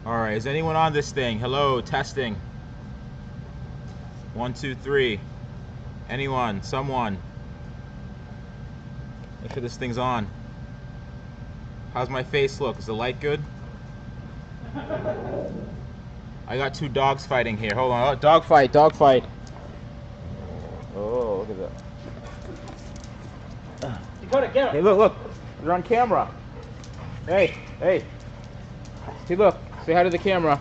Alright, is anyone on this thing? Hello, testing. 1, 2, 3. Anyone? Someone? Make sure this thing's on. How's my face look? Is the light good? I got two dogs fighting here. Hold on. Oh, dog fight, dog fight. Oh, look at that. You gotta get it. Hey, look, look. They're on camera. Hey, hey. See, look. Say hi to the camera.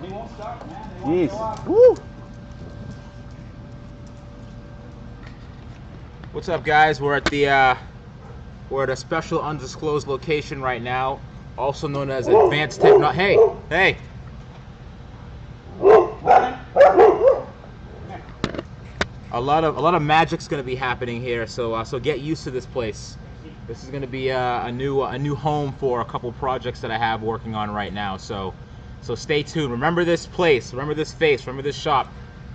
They won't stop, man. They won't go Jeez. off. Woo. What's up, guys? We're at a special undisclosed location right now, also known as Advanced Technology. Hey, hey. A lot of magic's gonna be happening here, so get used to this place. This is gonna be a new home for a couple projects that I have working on right now. So stay tuned. Remember this place. Remember this face. Remember this shop.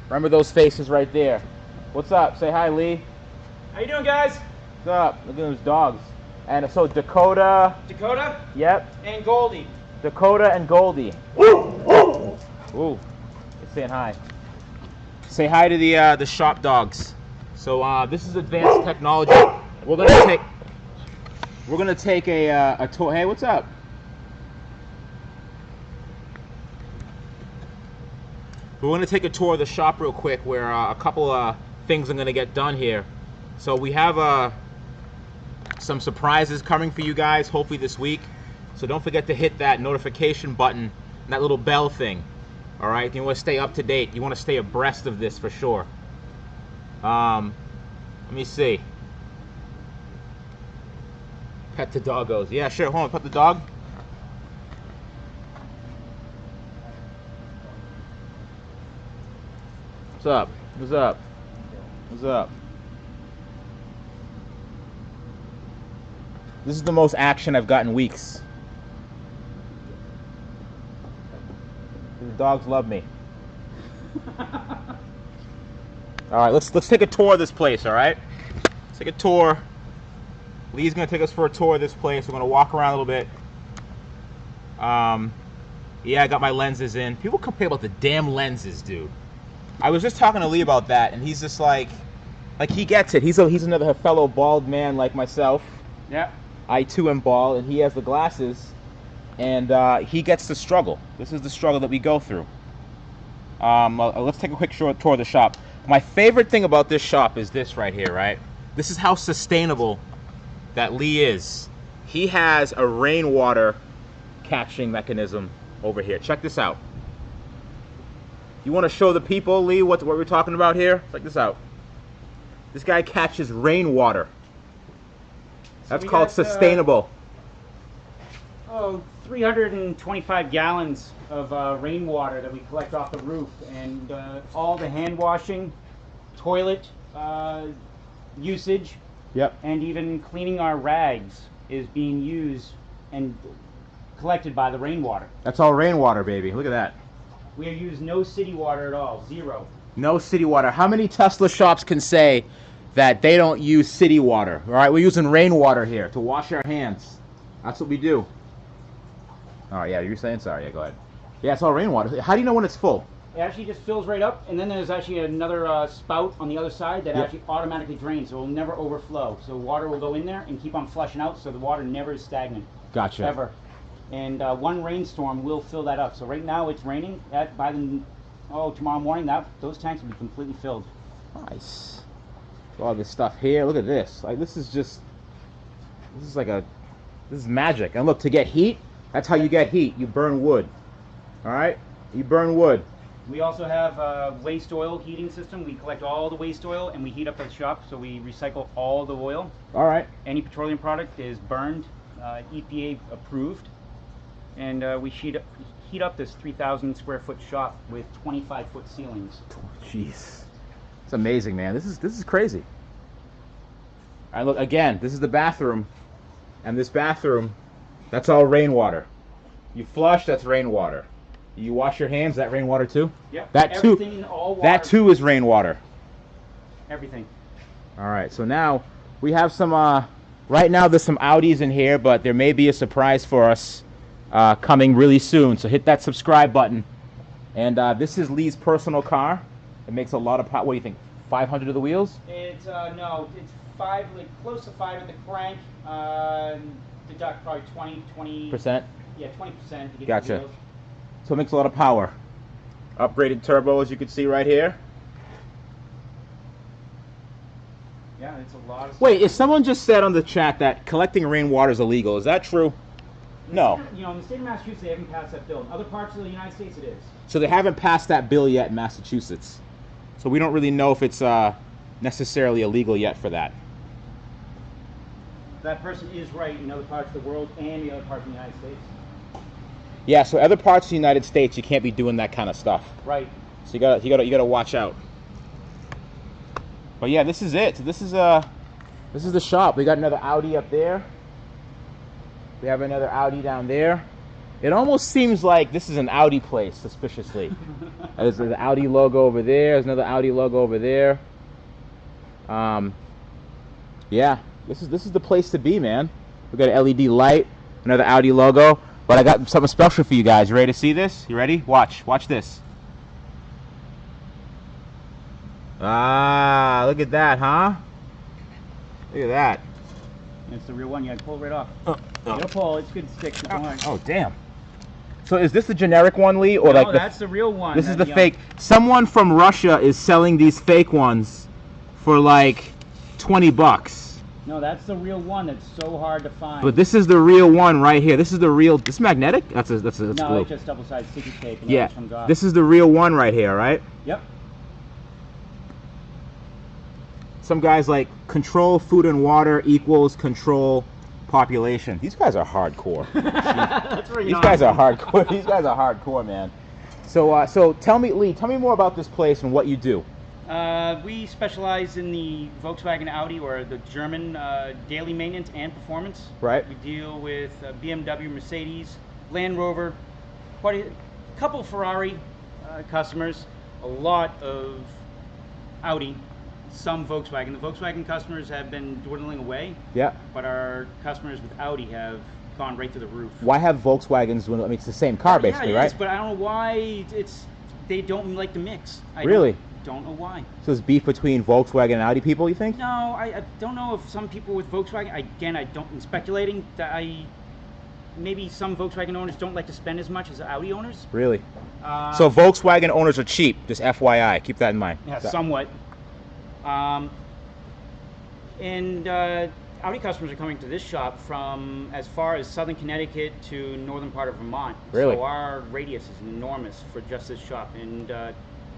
Remember those faces right there. What's up? Say hi, Lee. How you doing, guys? What's up? Look at those dogs. And so Dakota. Dakota? Yep. And Goldie. Dakota and Goldie. Ooh. It's saying hi. Say hi to the shop dogs. So this is Advanced Technology. We're gonna take a tour. Hey, what's up? We're gonna take a tour of the shop real quick, where a couple things are gonna get done here. So we have some surprises coming for you guys, hopefully this week. So don't forget to hit that notification button, that little bell thing. All right, you want to stay up to date. You want to stay abreast of this for sure. Let me see. Pet the doggos. Yeah, sure. Hold on, pet the dog. What's up? What's up? What's up? This is the most action I've gotten in weeks. The dogs love me. All right, let's take a tour of this place. All right, let's take a tour. Lee's gonna take us for a tour of this place. We're gonna walk around a little bit. Yeah, I got my lenses in. People complain about the damn lenses, dude. I was just talking to Lee about that, and he's just like he gets it. He's another fellow bald man like myself. Yeah. I too am bald, and he has the glasses, and he gets the struggle. This is the struggle that we go through. Let's take a quick short tour of the shop. My favorite thing about this shop is this right here, right? This is how sustainable that Lee is. He has a rainwater catching mechanism over here. Check this out. You want to show the people, Lee, what we're talking about here? Check this out. This guy catches rainwater. That's called sustainable. 325 gallons of rainwater that we collect off the roof, and all the hand washing, toilet usage, Yep. and even cleaning our rags is being used and collected by the rainwater. That's all rainwater, baby. Look at that. We use no city water at all, zero. No city water. How many Tesla shops can say that they don't use city water? All right, we're using rainwater here to wash our hands. That's what we do. All right, yeah, you're saying sorry. Yeah, go ahead. Yeah, it's all rainwater. How do you know when it's full? It actually just fills right up, and then there's actually another spout on the other side that actually automatically drains, so it will never overflow. So water will go in there and keep on flushing out, so the water never is stagnant. Gotcha. Ever. And one rainstorm will fill that up. So right now it's raining. Tomorrow morning those tanks will be completely filled. Nice. All this stuff here. Look at this. Like this is magic. And look, to get heat, that's how you get heat. You burn wood. All right? You burn wood. We also have a waste oil heating system. We collect all the waste oil and we heat up the shop, so we recycle all the oil. All right. Any petroleum product is burned, EPA approved, and we heat up this 3,000 square foot shop with 25-foot ceilings. Jeez, it's amazing, man. This is crazy. All right, look again. This is the bathroom, and this bathroom, that's all rainwater. You flush, that's rainwater. You wash your hands, that rainwater too? Yep. That too. All water. That too is rainwater. Everything. All right. So now we have some Right now there's some Audis in here, but there may be a surprise for us coming really soon. So hit that subscribe button. And this is Lee's personal car. It makes a lot of power. What do you think? 500 of the wheels? It's no, it's close to 5 at the crank. Deduct probably 20%. Yeah, 20% to get Gotcha. the wheels. So it makes a lot of power. Upgraded turbo, as you can see right here. Yeah, it's a lot of. Wait, if someone just said on the chat that collecting rainwater is illegal, is that true? No. You know, in the state of Massachusetts, they haven't passed that bill. In other parts of the United States, it is. So they haven't passed that bill yet in Massachusetts. So we don't really know if it's necessarily illegal yet for that. That person is right in other parts of the world and the other parts of the United States. Yeah, so other parts of the United States, you can't be doing that kind of stuff. Right. So you gotta watch out. But yeah, this is it. So this is the shop. We got another Audi up there. We have another Audi down there. It almost seems like this is an Audi place, suspiciously. There's the Audi logo over there. There's another Audi logo over there. Yeah, this is the place to be, man. We got an LED light, another Audi logo. But I got something special for you guys. You ready to see this? You ready? Watch this. Ah, look at that, huh? Look at that. It's the real one. You gotta pull it right off. You gotta pull. It's good to stick. So don't worry. Oh, damn. So is this the generic one, Lee, or No, like that's the real one. This is the fake. Someone from Russia is selling these fake ones for like $20. No, that's the real one. That's so hard to find. But this is the real one right here. This is the real. This is magnetic. That's no, glue. it's just double-sided sticky tape. And Yeah. it comes off. This is the real one right here, right? Yep. Some guys like control food and water equals control population. These guys are hardcore. That's pretty These guys are hardcore. These guys are hardcore, man. So tell me, Lee, tell me more about this place and what you do. We specialize in the Volkswagen Audi, or the German daily maintenance and performance. Right. We deal with BMW, Mercedes, Land Rover, quite a couple Ferrari customers, a lot of Audi, some Volkswagen. The Volkswagen customers have been dwindling away. Yeah. But our customers with Audi have gone right to the roof. Why have Volkswagens when I mean, it's the same car basically, yeah, it right? is, but I don't know why they don't like the mix. Really? Don't know why. So there's beef between Volkswagen and Audi people, you think? No, I don't know if some people with Volkswagen, I'm speculating that maybe some Volkswagen owners don't like to spend as much as Audi owners. Really? So Volkswagen owners are cheap, just FYI, keep that in mind. Yeah, somewhat. Audi customers are coming to this shop from as far as southern Connecticut to northern part of Vermont. Really? So our radius is enormous for just this shop, and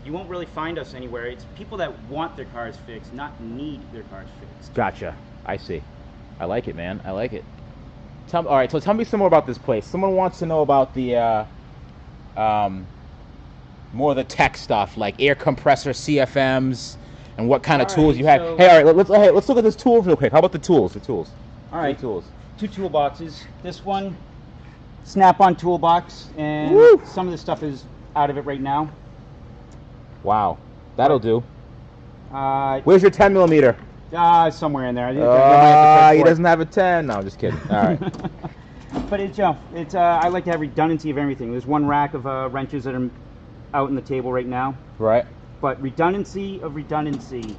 you won't really find us anywhere. It's people that want their cars fixed, not need their cars fixed. Gotcha. I see. I like it, man. I like it. All right, so tell me some more about this place. Someone wants to know about the more of the tech stuff, like air compressor CFMs, and what kind of tools you have. Hey, all right, let's look at this tool real quick. How about the tools? All right, tools. 2 toolboxes. This one, snap-on toolbox, and Woo! some of the stuff is out of it right now. Wow, that'll do. Uh, Where's your 10 millimeter? Somewhere in there. He doesn't have a 10. No, I'm just kidding. All right. But I like to have redundancy of everything. There's one rack of wrenches that are out on the table right now. Right. But redundancy of redundancy.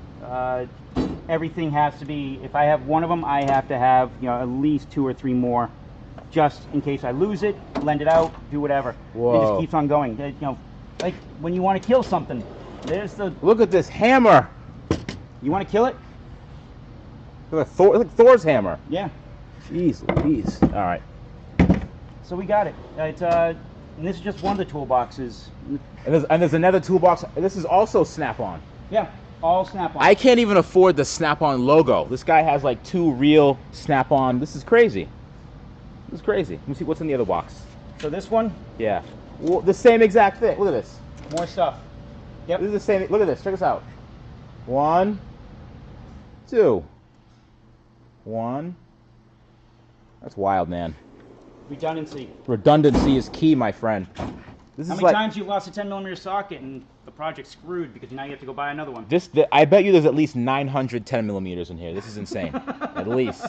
Everything has to be. If I have one of them, I have to have at least 2 or 3 more, just in case I lose it, lend it out, do whatever. Whoa. It just keeps on going. Like when you want to kill something, there's the. Look at this hammer. You want to kill it? Look at Thor's hammer. Yeah. Jeez Louise. All right. So we got it. And this is just one of the toolboxes. And there's another toolbox. This is also Snap-on. Yeah, all Snap-on. I can't even afford the Snap-on logo. This guy has like 2 real Snap-on. This is crazy. This is crazy. Let me see what's in the other box. So this one? Yeah. Well, the same exact thing. Look at this. More stuff. Yep. This is the same. Look at this. Check this out. 1, 2. 1. That's wild, man. Redundancy. Redundancy is key, my friend. How many times you lost a 10 millimeter socket and the project's screwed because now you have to go buy another one? I bet you there's at least 900 10 millimeters in here. This is insane. At least.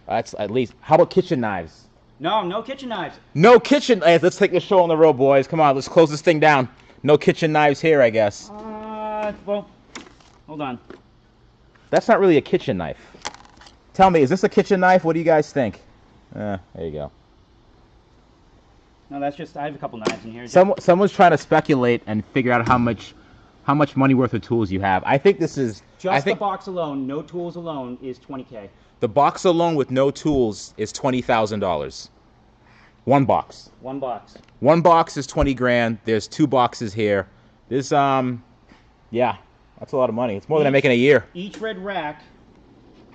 That's at least. How about kitchen knives? No, no kitchen knives. No kitchen. Hey, let's take this show on the road, boys. Come on, let's close this thing down. No kitchen knives here, I guess. Well, hold on. That's not really a kitchen knife. Tell me, is this a kitchen knife? What do you guys think? There you go. No, that's just, I have a couple knives in here. Someone's trying to speculate and figure out how much money worth of tools you have. I think this is... The box alone, no tools alone, is $20K. The box alone with no tools is $20,000. One box. One box. One box is 20 grand. There's 2 boxes here. This, yeah, that's a lot of money. It's more than I make in a year. Each red rack,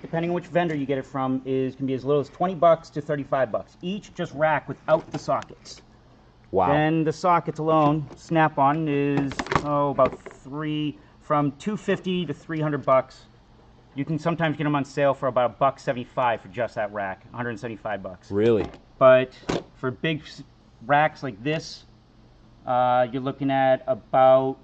depending on which vendor you get it from, can be as little as $20 to $35. Each just rack without the sockets. Wow. Then the sockets alone, snap-on, is about from $250 to $300. You can sometimes get them on sale for about $1.75 for just that rack, $175. Really? But for big racks like this, you're looking at about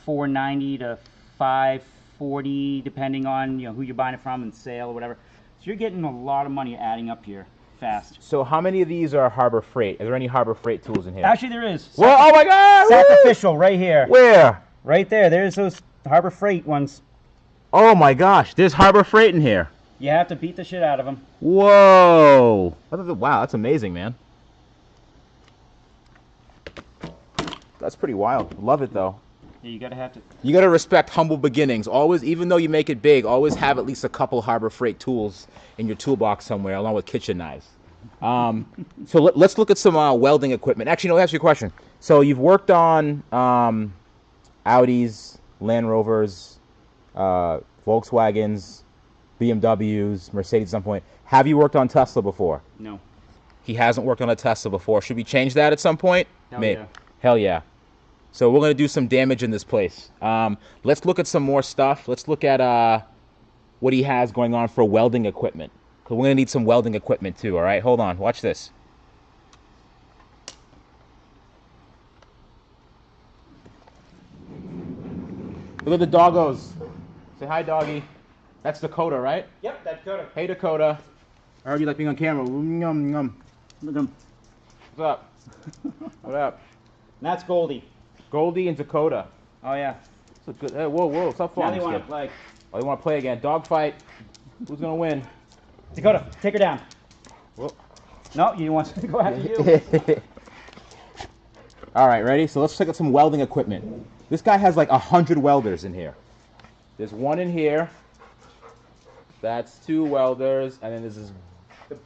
$490 to $540, depending on who you're buying it from and sale or whatever. So you're getting a lot of money adding up here fast. So how many of these are Harbor Freight? Are there any Harbor Freight tools in here? Actually, there is. Well, oh my God! Sacrificial right here. Where? Right there. There's those Harbor Freight ones. Oh my gosh! There's Harbor Freight in here. You have to beat the shit out of them. Whoa! Wow, that's amazing, man. That's pretty wild. Love it though. Yeah, you gotta respect humble beginnings. Always, even though you make it big, always have at least a couple Harbor Freight tools in your toolbox somewhere, along with kitchen knives. So let's look at some welding equipment. Actually, no, let me ask you a question. So you've worked on Audis, Land Rovers, Volkswagens, BMWs, Mercedes at some point. Have you worked on Tesla before? No. He hasn't worked on a Tesla before. Should we change that at some point? Yeah. Hell yeah. So we're going to do some damage in this place. Let's look at some more stuff. Let's look at what he has going on for welding equipment. Because we're going to need some welding equipment too, all right? Hold on. Watch this. Look at the doggos. Say hi, doggy. That's Dakota, right? Yep, that's Dakota. Hey, Dakota. I heard you like being on camera. Yum, yum. Look at him. What's up? What up? And that's Goldie. Goldie and Dakota. Oh, yeah. That's a good, hey, whoa, stop falling. Now they want to play. Oh, they want to play again. Dog fight. Who's going to win? Dakota, take her down. Whoa. No, you want to go after you. All right, ready? So let's check out some welding equipment. This guy has like 100 welders in here. There's one in here. That's 2 welders, and then there's this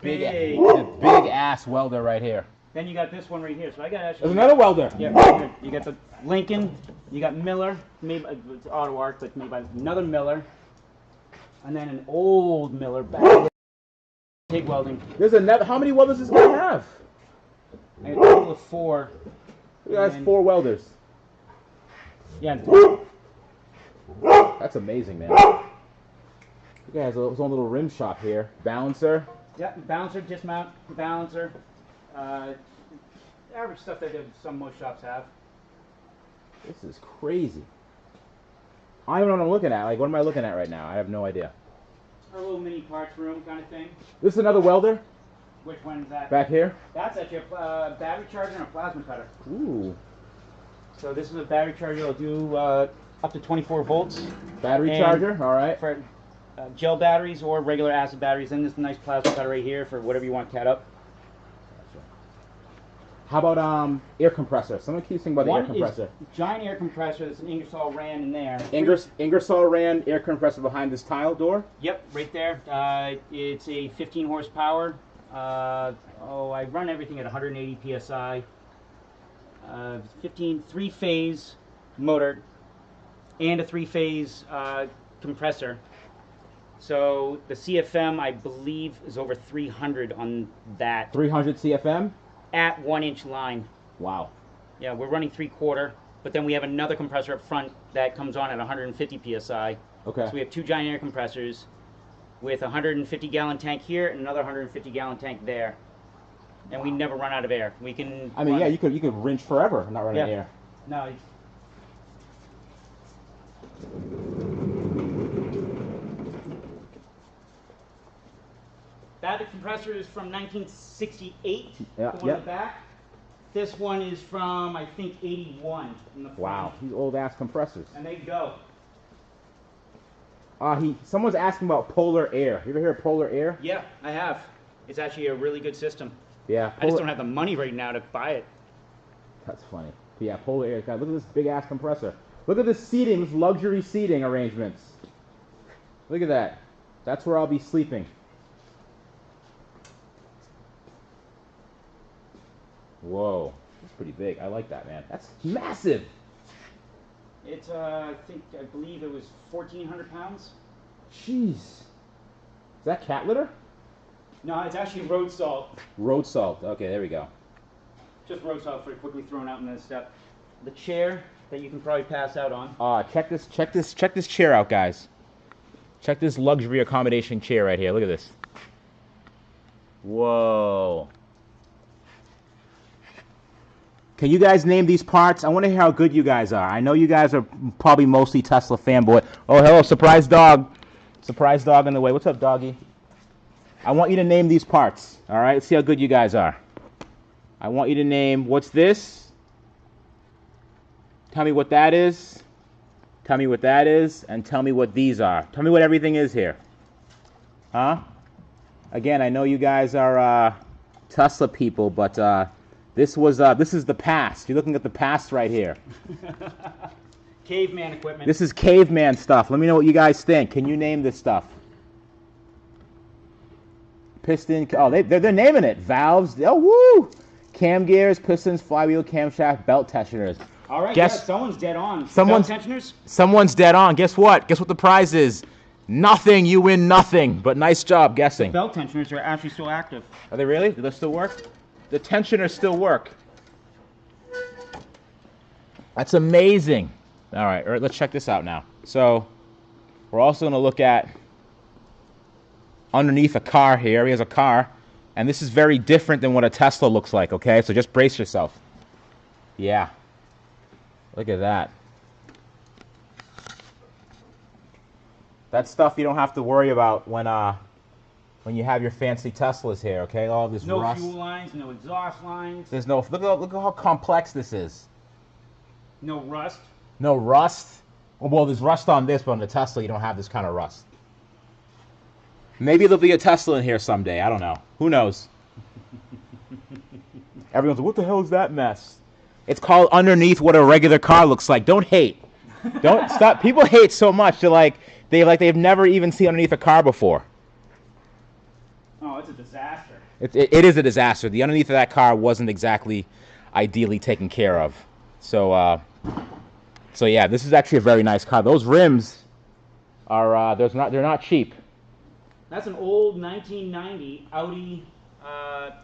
big ass welder right here. Then you got this one right here. So I got actually. There's another welder. Yeah, right here. You got the Lincoln. You got Miller. Maybe it's auto arc, but maybe another Miller, and then an old Miller back. TIG welding. There's another. How many welders does this guy have? I got a total of 4. He has 4 welders. Yeah. That's amazing, man. He has his own little rim shop here. Balancer. Yeah, balancer, dismount, balancer. Average stuff that most shops have. This is crazy. I don't know what I'm looking at. Like, what am I looking at right now? I have no idea. Our little mini parts room kind of thing. This is another welder? Which one is that? Back here? That's actually a battery charger and a plasma cutter. Ooh. So this is a battery charger. It'll do up to 24 volts. Battery charger, all right. For gel batteries or regular acid batteries. Then this nice plasma cutter right here for whatever you want cat up. How about air compressor? Someone keeps thinking about the air compressor. Is giant air compressor. There's an Ingersoll Rand in there. Ingersoll Rand air compressor behind this tile door? Yep, right there. It's a 15 horsepower. I run everything at 180 psi. 3-phase motor and a 3-phase compressor. So the CFM, I believe, is over 300 on that. 300 CFM? At 1-inch line. Wow. Yeah, we're running 3/4, but then we have another compressor up front that comes on at 150 psi. Okay. So we have 2 giant air compressors with a 150-gallon tank here and another 150-gallon tank there. And we never run out of air. We can. I mean, yeah, you could wrench forever and not run out of air. No. That compressor is from 1968. Yeah, The one in the back. This one is from, I think, 81 in the front. Wow, these old ass compressors. And they go. Someone's asking about Polar Air. You ever hear of Polar Air? Yeah, I have. It's actually a really good system. Yeah. I just don't have the money right now to buy it. That's funny. But yeah, Polar Air. God, look at this big ass compressor. Look at this seating, this luxury seating arrangements. Look at that. That's where I'll be sleeping. Whoa, that's pretty big. I like that, man. That's massive. It's, I believe it was 1,400 pounds. Jeez. Is that cat litter? No, it's actually road salt. Road salt. Okay, there we go. Just road salt for quickly thrown out in this stuff. The chair that you can probably pass out on. Check this chair out, guys. Check this luxury accommodation chair right here. Look at this. Whoa. Can you guys name these parts? I want to hear how good you guys are. I know you guys are probably mostly Tesla fanboy. Oh, hello, surprise dog. Surprise dog on the way. What's up, doggy? I want you to name these parts. All right, let's see how good you guys are. I want you to name, what's this? Tell me what that is. Tell me what that is, and tell me what these are. Tell me what everything is here. Huh? Again, I know you guys are Tesla people, but this is the past. You're looking at the past right here. Caveman equipment. This is caveman stuff. Let me know what you guys think. Can you name this stuff? Piston. Oh, they're naming it. Valves. Oh, woo! Cam gears, pistons, flywheel, camshaft, belt tensioners. All right, yeah, someone's dead on. Someone's dead on. Guess what? Guess what the prize is? Nothing. You win nothing. But nice job guessing. The belt tensioners are actually still active. Are they really? Do they still work? The tensioners still work. That's amazing. All right, let's check this out now. So we're also going to look at underneath a car here. Here's a car. And this is very different than what a Tesla looks like, okay? So just brace yourself. Yeah. Look at that. That's stuff you don't have to worry about when you have your fancy Teslas here, okay? All this rust. No fuel lines, no exhaust lines. There's no, look how complex this is. No rust. No rust? Well, there's rust on this, but on the Tesla you don't have this kind of rust. Maybe there'll be a Tesla in here someday. I don't know. Who knows? Everyone's like, what the hell is that mess? It's called underneath what a regular car looks like. Don't hate. Don't stop. People hate so much. They've never even seen underneath a car before. Oh, it's a disaster. It is a disaster. The underneath of that car wasn't exactly ideally taken care of. So yeah, this is actually a very nice car. Those rims are they're not cheap. That's an old 1990 Audi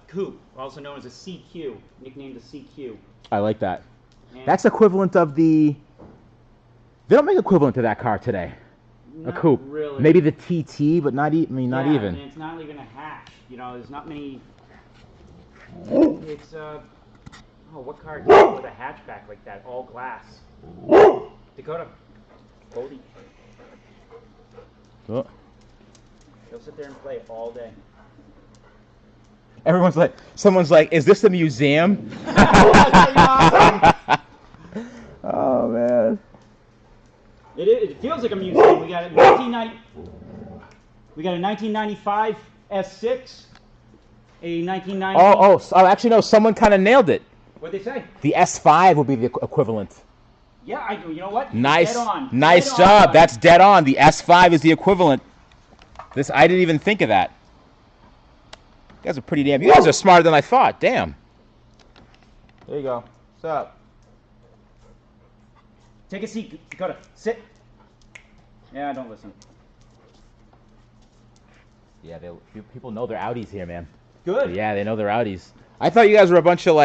coupe, also known as a CQ, nicknamed the CQ. I like that. And that's equivalent of the. They don't make equivalent to that car today. A coupe. Really. Maybe the TT, but not even. And it's not even a hatch. You know, there's not many. It's what car came with a hatchback like that, all glass? Dakota. Cody. Oh. He'll sit there and play all day. Someone's like, is this a museum? Oh man. It feels like a museum. We got a 1995 S6, a 1990. Oh, actually no. Someone kind of nailed it. What'd they say? The S5 would be the equivalent. Yeah, you know what? Nice, dead on. nice job. That's dead on. The S5 is the equivalent. I didn't even think of that. You guys are pretty damn. You guys are smarter than I thought. Damn. There you go. What's up? Take a seat, Dakota. Sit. Yeah, don't listen. Yeah, people know they're Audis here, man. Good. Yeah, they know they're Audis. I thought you guys were a bunch of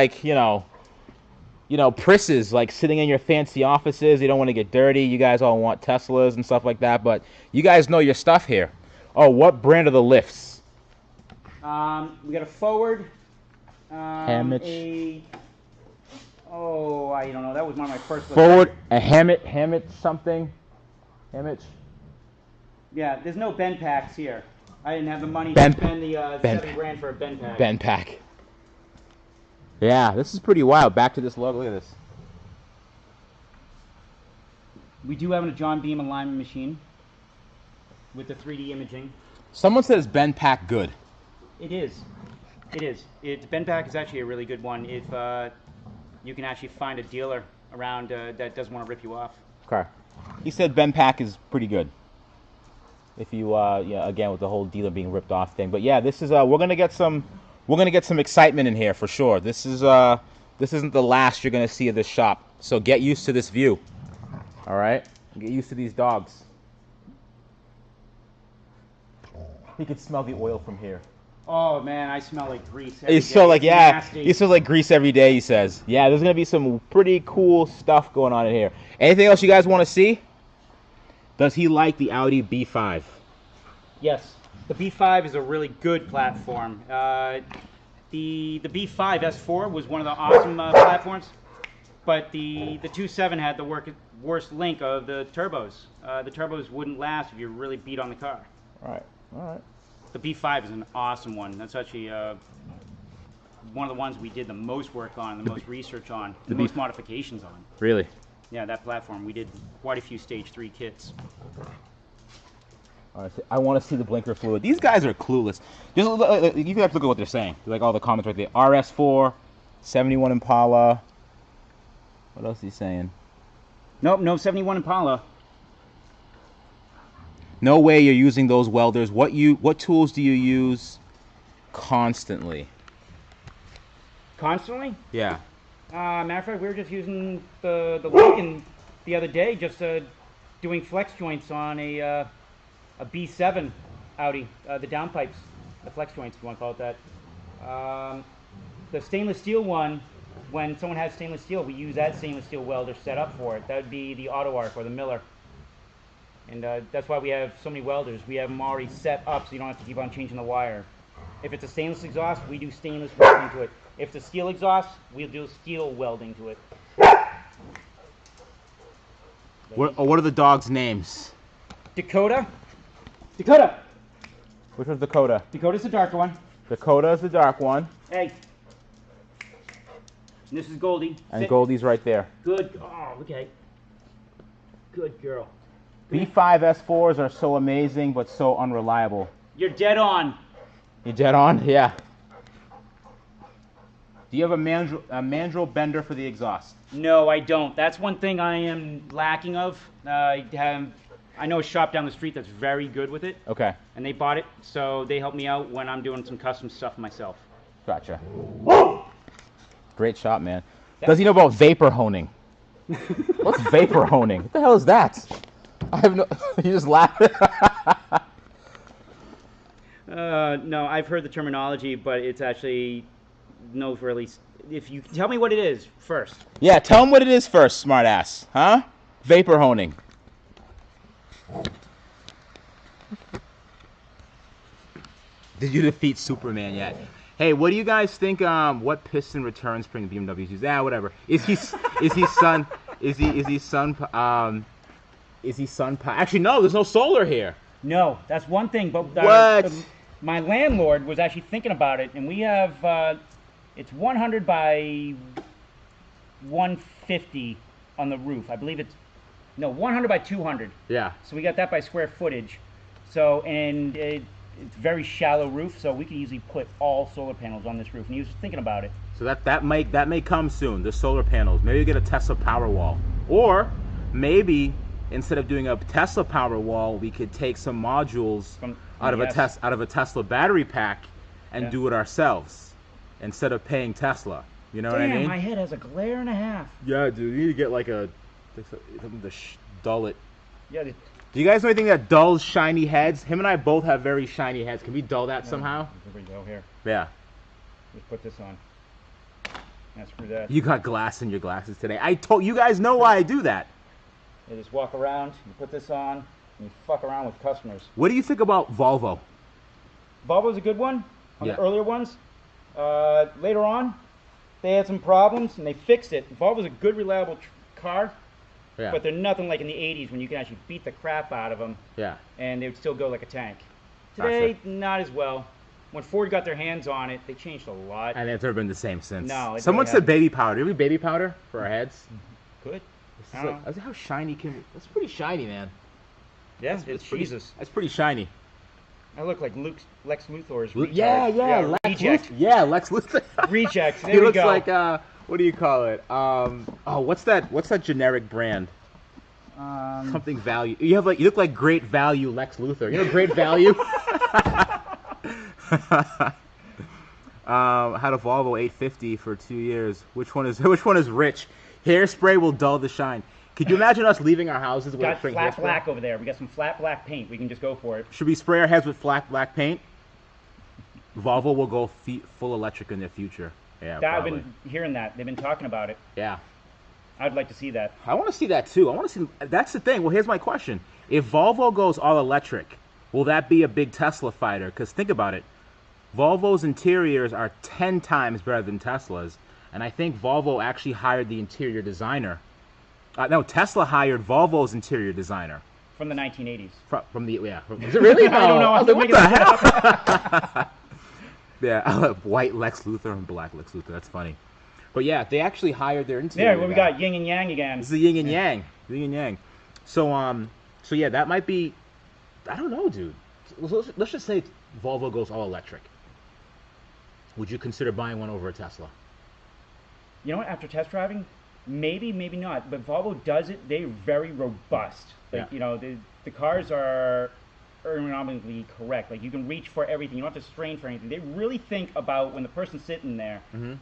Prisses, like sitting in your fancy offices. You don't want to get dirty. You guys all want Teslas and stuff like that, but you guys know your stuff here. Oh, what brand are the lifts? We got a forward. Hammich. I don't know. That was one of my first. Forward, a Hammich something. Hammich. Yeah, there's no bend packs here. I didn't have the money Ben- to spend the Ben- 7 grand for a bend pack. Bend pack. Yeah, this is pretty wild. Back to this logo. Look at this. We do have a John Beam alignment machine with the 3D imaging. Someone says bend pack good. It is. It is. Bend pack is actually a really good one if you can actually find a dealer around that doesn't want to rip you off. Okay. He said bend pack is pretty good. If you yeah, again with the whole dealer being ripped off thing. But yeah, this is we're gonna get some excitement in here for sure. This isn't the last you're gonna see of this shop. So get used to this view. All right, get used to these dogs. You can smell the oil from here. Oh man, I smell like grease. You smell like you smell like grease every day. He says, yeah. There's gonna be some pretty cool stuff going on in here. Anything else you guys want to see? Does he like the Audi B5? Yes, the B5 is a really good platform. The B5 S4 was one of the awesome platforms, but the 2.7 had the worst link of the turbos. The turbos wouldn't last if you really beat on the car. All right, all right. The B5 is an awesome one. That's actually one of the ones we did the most work on, the most research on, the most modifications on. Really? Yeah, that platform. We did quite a few stage 3 kits. All right, I want to see the blinker fluid. These guys are clueless. Just you have to look at what they're saying. Like all the comments right there. RS4, 71 Impala. What else is he saying? Nope, no 71 Impala. No way you're using those welders. What tools do you use constantly? Constantly? Yeah. Matter of fact, we were just using the Lincoln the other day, just doing flex joints on a B7 Audi, the downpipes, the flex joints, if you want to call it that. The stainless steel one, when someone has stainless steel, we use that stainless steel welder set up for it. That would be the Auto Arc or the Miller. And that's why we have so many welders. We have them already set up so you don't have to keep on changing the wire. If it's a stainless exhaust, we do stainless welding to it. If it's a steel exhaust, we'll do steel welding to it. What are the dogs' names? Dakota. Dakota. Which one's Dakota? Dakota's the darker one. Dakota is the dark one. Hey. And this is Goldie. And Sit. Goldie's right there. Good. Oh, okay. Good girl. B5 S4s are so amazing, but so unreliable. You're dead on. You dead on? Yeah. Do you have a mandrel bender for the exhaust? No, I don't. That's one thing I am lacking of. I know a shop down the street that's very good with it. Okay. And they bought it, so they help me out when I'm doing some custom stuff myself. Gotcha. Great shop, man. Does he know about vapor honing? What's vapor honing? What the hell is that? I have no. You just laugh. No, I've heard the terminology, but it's actually no really. If you tell me what it is first. Yeah, tell him what it is first, smartass. Huh? Vapor honing. Did you defeat Superman yet? Hey, what do you guys think? What piston return spring BMWs use? Ah, whatever. Is he sun? Actually, no. There's no solar here. No, that's one thing. But What? My landlord was actually thinking about it, and we have it's 100 by 150 on the roof. I believe it's 100 by 200. Yeah. So we got that by square footage. So and it's very shallow roof, so we can easily put all solar panels on this roof. And he was thinking about it. So that may come soon. The solar panels. Maybe you get a Tesla Powerwall, or maybe instead of doing a Tesla Powerwall, we could take some modules out of a Tesla battery pack and do it ourselves instead of paying Tesla. You know what I mean? My head has a glare and a half. Yeah, dude. You need to get like something to dull it. Yeah. Do you guys know anything that dulls shiny heads? Him and I both have very shiny heads. Can we dull that somehow? Here we go. Here. Yeah. Let's put this on. Now screw that. You got glass in your glasses today. I told you guys know why I do that. You just walk around, you put this on, and you fuck around with customers. What do you think about Volvo? Volvo's a good one on Yeah. the earlier ones. Later on, they had some problems and they fixed it. Volvo's a good, reliable car, Yeah. but they're nothing like in the 80s when you can actually beat the crap out of them Yeah. and they would still go like a tank. Today, Gotcha. not as well. When Ford got their hands on it, they changed a lot. And it's never been the same since. No, it Someone really said hasn't. baby powder. Do we have baby powder for our heads? Good. This I is don't like, know. how shiny can? That's pretty shiny, man. Yeah, That's it's pretty, Jesus. That's pretty shiny. I look like Lex Luthor's Yeah, retard. Lex Reject. Luthor. Yeah, Lex Luthor. Reject. There He we looks go. like what do you call it? What's that generic brand? Something value. You look like Great Value Lex Luthor. You know Great Value? Had a Volvo 850 for 2 years. Which one is rich? Hairspray will dull the shine. Could you imagine us leaving our houses with Got spraying flat hairspray? black over there. We got some flat black paint. We can just go for it. Should we spray our heads with flat black paint? Volvo will go full electric in the future. Yeah, I've probably. been hearing that. They've been talking about it. Yeah. I'd like to see that. I want to see that too. I want to see. That's the thing. Well, here's my question: if Volvo goes all electric, will that be a big Tesla fighter? Because think about it, Volvo's interiors are 10 times better than Tesla's, and I think Volvo actually hired the interior designer. No, Tesla hired Volvo's interior designer. From the 1980s. From the is it really? I don't know. I was like, what making the that hell? Yeah, I have white Lex Luthor and black Lex Luthor. That's funny. But yeah, they actually hired their interior. Yeah, well, we got yin and yang again. This is the yin and yang. Yin and yang. So yeah, that might be. I don't know, dude. Let's just say Volvo goes all electric. Would you consider buying one over a Tesla? You know what? After test driving, maybe, maybe not. But Volvo does it. They're very robust. Like, Yeah. you know, the cars are ergonomically correct. Like, you can reach for everything. You don't have to strain for anything. They really think about when the person's sitting there. Mm-hmm.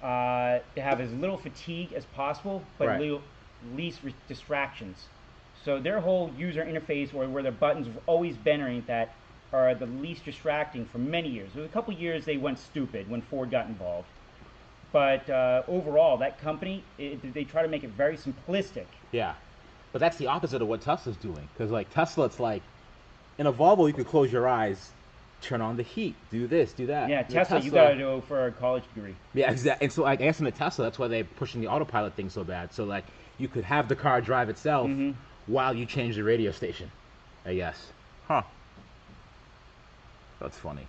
To have as little fatigue as possible, but Right. least distractions. So their whole user interface, or where their buttons have always been or anything that, are the least distracting for many years. There was a couple years they went stupid when Ford got involved. But overall, that company, they try to make it very simplistic. Yeah, but that's the opposite of what Tesla's doing. Because like Tesla, it's like in a Volvo, you could close your eyes, turn on the heat, do this, do that. Yeah, In a Tesla, you got to do for a college degree. Yeah, exactly. And so I guess in the Tesla, that's why they're pushing the autopilot thing so bad. So like you could have the car drive itself while you change the radio station. I guess. Huh. That's funny.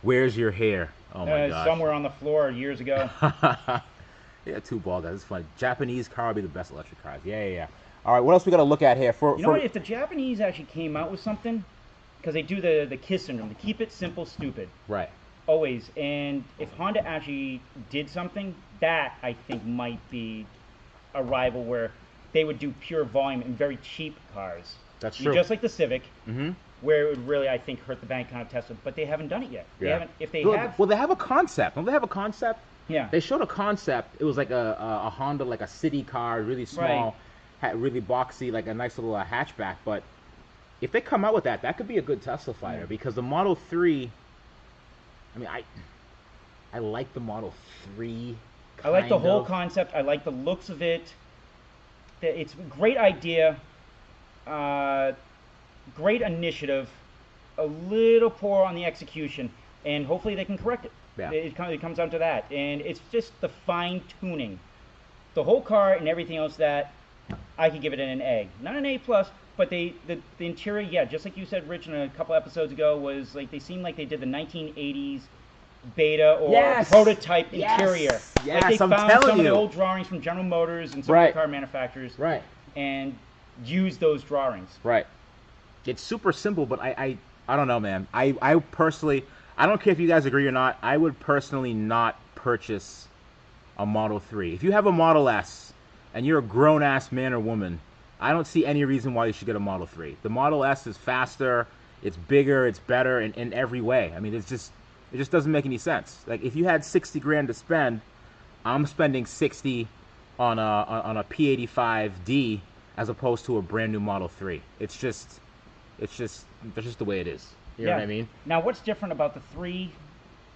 Where's your hair? Oh my gosh. Somewhere on the floor years ago. Yeah, two bald guys. It's funny. Japanese car would be the best electric cars. Yeah. All right, what else we got to look at here? You know what? If the Japanese actually came out with something, because they do the KISS syndrome, the keep it simple, stupid. Right. Always. And if Honda actually did something, that I think might be a rival where they would do pure volume and very cheap cars. That's true. Just like the Civic, Mm-hmm. where it would really, I think, hurt the bank kind of Tesla. But they haven't done it yet. They Yeah. haven't. If they Well, have, well, they have a concept. Don't they have a concept? yeah. They showed a concept. It was like a Honda, like a city car, really small, really boxy, like a nice little hatchback. But if they come out with that, that could be a good Tesla fighter because the Model 3. I mean, I like the Model 3. I like the whole of. concept. I like the looks of it. It's a great idea. Great initiative. A little poor on the execution, and hopefully they can correct it. Yeah. It comes down to that, and it's just the fine tuning. The whole car and everything else that I could give it an A, not an A plus, but the interior, yeah, just like you said, Rich, in a couple episodes ago, was like they seemed like they did the 1980s beta or Yes! prototype Yes! interior. Yes, like they I'm found telling some of you. the old drawings from General Motors and some Right. of the car manufacturers, Right. and used those drawings. Right. It's super simple, but I don't know, man. I personally, I don't care if you guys agree or not, I would personally not purchase a Model 3. If you have a Model S and you're a grown-ass man or woman, I don't see any reason why you should get a Model 3. The Model S is faster, it's bigger, it's better in every way. I mean, it just doesn't make any sense. Like, if you had 60 grand to spend, I'm spending 60 on a P85D as opposed to a brand new Model 3. That's just the way it is. You know what I mean? Now, what's different about the 3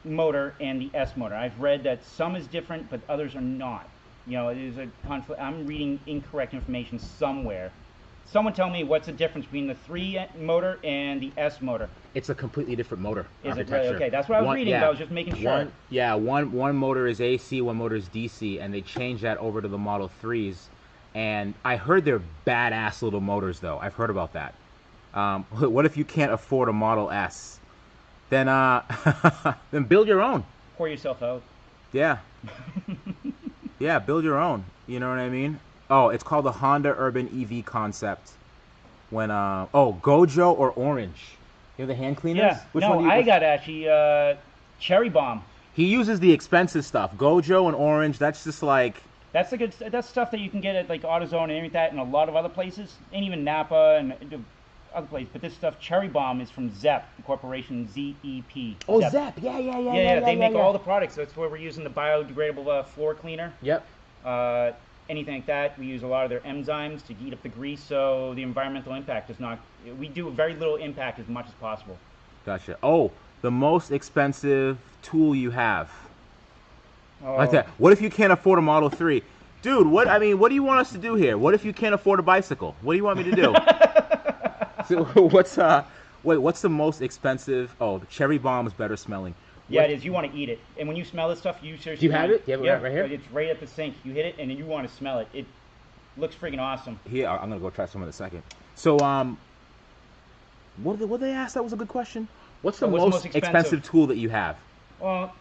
motor and the S motor? I've read that some is different, but others are not. You know, there's a conflict. I'm reading incorrect information somewhere. Someone tell me what's the difference between the 3 motor and the S motor. It's a completely different motor Is it architecture. really? Okay, that's what I was reading, but I was just making sure. One motor is AC, one motor is DC, and they changed that over to the Model 3s. And I heard they're badass little motors, though. I've heard about that. What if you can't afford a Model S then then build your own. Pour yourself out. Yeah. Yeah, build your own. You know what I mean? Oh, it's called the Honda Urban EV Concept. When Gojo or Orange. You know the hand cleaners? Yeah. Which no, one do you, I got actually Cherry Bomb. He uses the expensive stuff. Gojo and Orange, that's just like That's the good. That's stuff that you can get at like AutoZone and everything like that, and a lot of other places, and even Napa and other places. But this stuff, Cherry Bomb, is from Zepp, the corporation ZEP. Oh, Zepp. Yeah. Yeah. They make all the products. That's where we're using the biodegradable floor cleaner. Yep. Anything like that, we use a lot of their enzymes to heat up the grease, so the environmental impact is not. We do very little impact as much as possible. Gotcha. Oh, the most expensive tool you have. Oh. Like that. What if you can't afford a Model 3? Dude, what do you want us to do here? What if you can't afford a bicycle? What do you want me to do? So what's the most expensive? Oh, the Cherry Bomb is better smelling. Yeah, it is. You want to eat it, and when you smell this stuff, you seriously. Do you have it? Do you have it right here? It's right at the sink. You hit it, and then you want to smell it. It looks freaking awesome. Here, I'm gonna go try some in a second. So, what did they ask? That was a good question. What's the most expensive tool that you have? Well,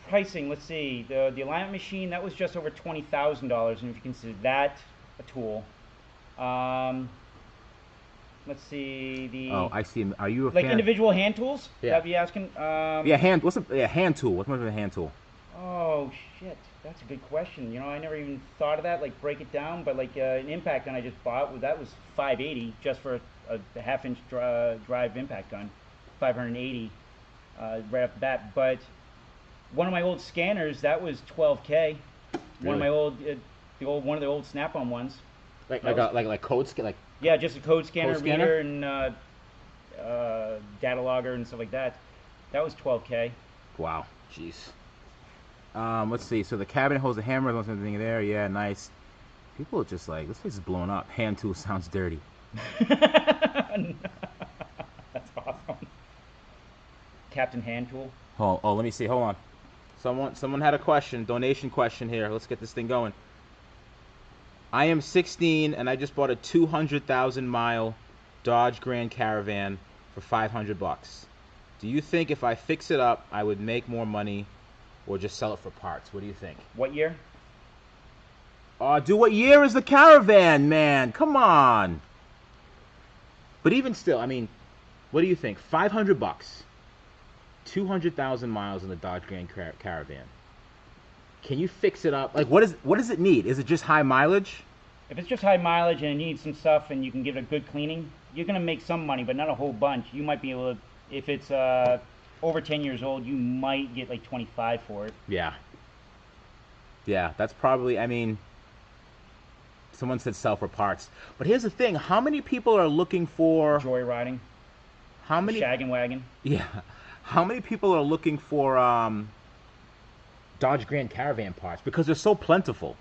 pricing. Let's see. The alignment machine, that was just over $20,000, and if you consider that a tool. Let's see. Oh, I see. Are you a like fan? individual hand tools? Yeah. That'd be asking. Yeah, hand. What's a hand tool? What's a hand tool? Oh shit, that's a good question. You know, I never even thought of that. Like break it down, but like an impact gun I just bought, that was $580 just for a half-inch drive impact gun, $580 right off the bat. But one of my old scanners, that was $12K. Really? One of my old, one of the old Snap-on ones. Like code scan, like. Yeah, just a code scanner, scanner? reader, and data logger and stuff like that. That was $12K. Wow, jeez. Let's see. So the cabinet holds a hammer. There's something there. Yeah, nice. People are just like, this place is blowing up. Hand tool sounds dirty. That's awesome. Captain Hand Tool. Oh, let me see. Hold on. Someone had a question. Donation question here. Let's get this thing going. I am 16 and I just bought a 200,000 mile Dodge Grand Caravan for $500. Do you think if I fix it up, I would make more money, or just sell it for parts? What do you think? What year? Dude, what year is the Caravan, man? Come on. But even still, I mean, what do you think? $500, 200,000 miles in the Dodge Grand Caravan. Can you fix it up? Like, what does it need? Is it just high mileage? If it's just high mileage and it needs some stuff and you can give it a good cleaning, you're going to make some money, but not a whole bunch. You might be able to, if it's over 10 years old, you might get like 25 for it. Yeah. Yeah, that's probably, I mean, someone said sell for parts. But here's the thing. How many people are looking for... Joyriding. How many... Shaggin' wagon. Yeah. How many people are looking for... Dodge Grand Caravan parts, because they're so plentiful.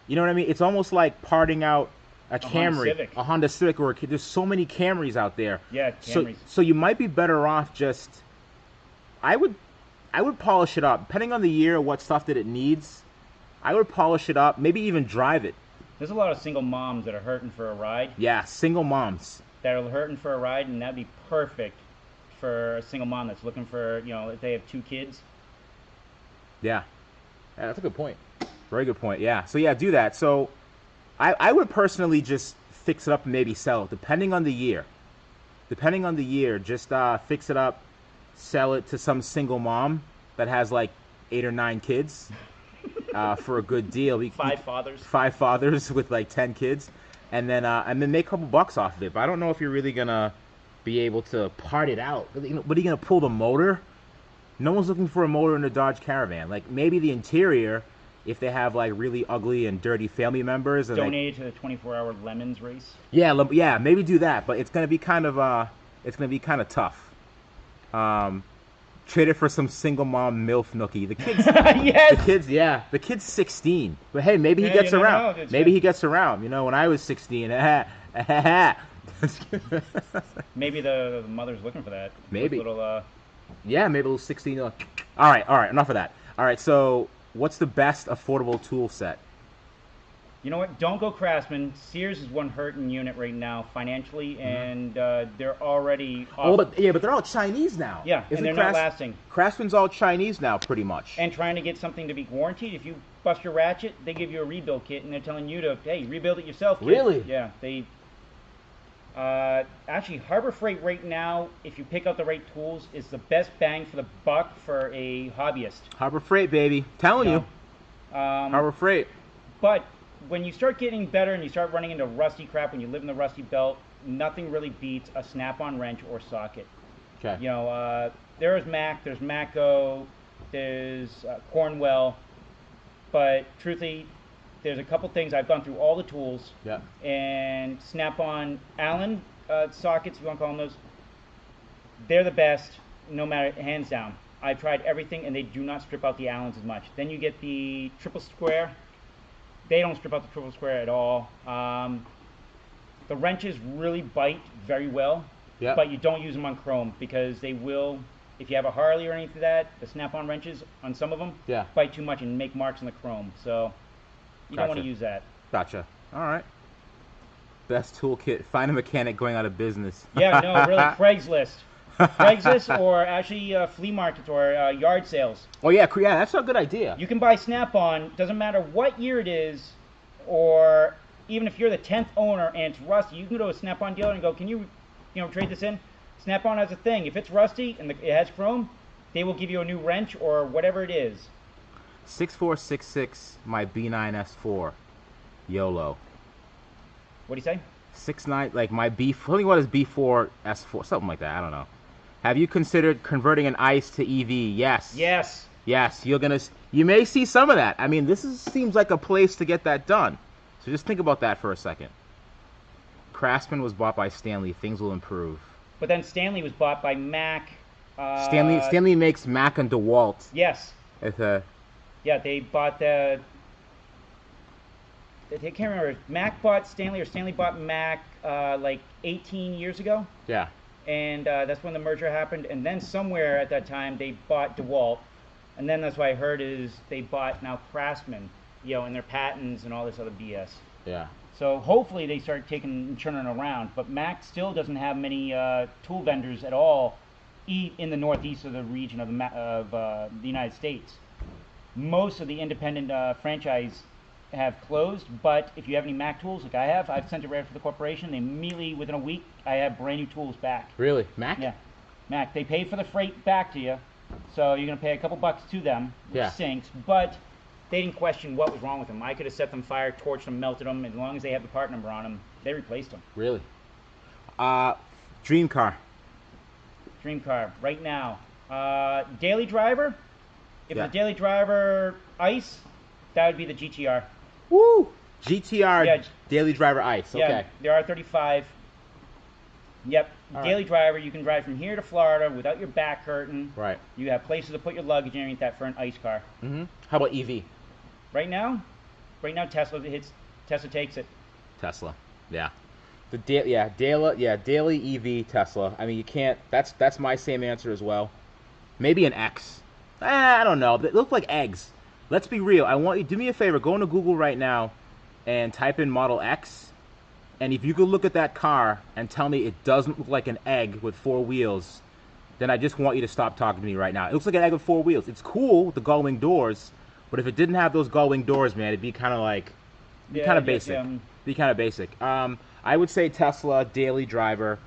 You know what I mean? It's almost like parting out a Camry, a Honda Civic, or there's so many Camrys out there. Yeah, Camrys. So you might be better off just. I would polish it up, depending on the year, what stuff that it needs. I would polish it up, maybe even drive it. There's a lot of single moms that are hurting for a ride. Yeah, single moms that are hurting for a ride, and that'd be perfect for a single mom that's looking for, you know, if they have 2 kids. Yeah, that's a good point. Very good point. Yeah. So yeah, do that. So I would personally just fix it up and maybe sell it, depending on the year. Depending on the year, just fix it up, sell it to some single mom that has like 8 or 9 kids for a good deal. 5 fathers. 5 fathers with like 10 kids, and then make a couple bucks off of it. But I don't know if you're really gonna be able to part it out. What are you gonna pull the motor? No one's looking for a motor in a Dodge Caravan. Like, maybe the interior, if they have like really ugly and dirty family members. And donate it to the 24-hour Lemons race. Yeah, maybe do that. But it's gonna be kind of tough. Trade it for some single mom MILF nookie. The kids, yes. The kid's 16. But hey, maybe he gets around. Maybe he gets around. You know, when I was 16, maybe the mother's looking for that. Maybe. Yeah, maybe a little 16. All right, enough of that. All right, so what's the best affordable tool set? You know what? Don't go Craftsman. Sears is one hurting unit right now financially, and they're already off. Oh, but they're all Chinese now. Yeah, and they're not lasting. Craftsman's all Chinese now, pretty much. And trying to get something to be warranted. If you bust your ratchet, they give you a rebuild kit, and they're telling you to, hey, rebuild it yourself, kid. Really? Yeah. They actually, Harbor Freight right now, if you pick out the right tools, is the best bang for the buck for a hobbyist. Harbor Freight, baby. Telling you. Harbor Freight. But when you start getting better and you start running into rusty crap, when you live in the rusty belt, nothing really beats a snap-on wrench or socket. Okay. You know, there's Mac, there's Macco, there's Cornwell, but truthfully, there's a couple things. I've gone through all the tools. Yeah. And snap-on Allen sockets, if you want to call them those, they're the best, no matter, hands down. I've tried everything, and they do not strip out the Allens as much. Then you get the triple square. They don't strip out the triple square at all. The wrenches really bite very well, but you don't use them on chrome because they will, if you have a Harley or anything like that, the snap-on wrenches on some of them bite too much and make marks on the chrome. So you don't want to use that. Gotcha. All right. Best toolkit. Find a mechanic going out of business. Yeah, no, really, Craigslist. Craigslist or actually flea markets or yard sales. Oh, yeah, that's a good idea. You can buy Snap-on, doesn't matter what year it is, or even if you're the 10th owner and it's rusty, you can go to a Snap-on dealer and go, can you trade this in? Snap-on has a thing. If it's rusty and it has chrome, they will give you a new wrench or whatever it is. 6466, my B9S4. YOLO. What do you say? 69, like my something what is B4 S4, something like that. I don't know. Have you considered converting an ICE to EV? Yes. Yes. Yes. You may see some of that. I mean, seems like a place to get that done. So just think about that for a second. Craftsman was bought by Stanley. Things will improve. But then Stanley was bought by Mac. Stanley makes Mac and DeWalt. Yes. Yeah, they bought the. I can't remember if Mac bought Stanley or Stanley bought Mac like 18 years ago. Yeah. And that's when the merger happened. And then somewhere at that time they bought DeWalt. And then that's what I heard is they bought now Craftsman, and their patents and all this other BS. Yeah. So hopefully they start taking and turning around. But Mac still doesn't have many tool vendors at all in the northeast of the region of the United States. Most of the independent franchise have closed, but if you have any Mac tools like I have, I've sent it right for the corporation. They immediately, within a week, I have brand new tools back. Really? Mac? Yeah. Mac. They pay for the freight back to you, so you're going to pay a couple bucks to them, which sinks, but they didn't question what was wrong with them. I could have set them fire, torched them, melted them, as long as they have the part number on them, they replaced them. Really? Dream car. Dream car, right now. Daily driver? If it's a daily driver ICE, that would be the GTR. Woo! GTR daily driver ICE. Okay. Yeah, the R35. Yep. All daily driver. You can drive from here to Florida without your back hurting. Right. You have places to put your luggage and everything that for an ICE car. Mm-hmm. How about EV? Right now Tesla takes it. Tesla. Yeah. Daily EV Tesla. I mean, you can't. That's my same answer as well. Maybe an X. I don't know. They look like eggs. Let's be real. I want you to do me a favor. Go into Google right now and type in Model X. And if you could look at that car and tell me it doesn't look like an egg with 4 wheels, then I just want you to stop talking to me right now. It looks like an egg with 4 wheels. It's cool with the gull-wing doors, but if it didn't have those gull-wing doors, man, it'd be kind of like, basic. Be kind of basic. I would say Tesla, daily driver,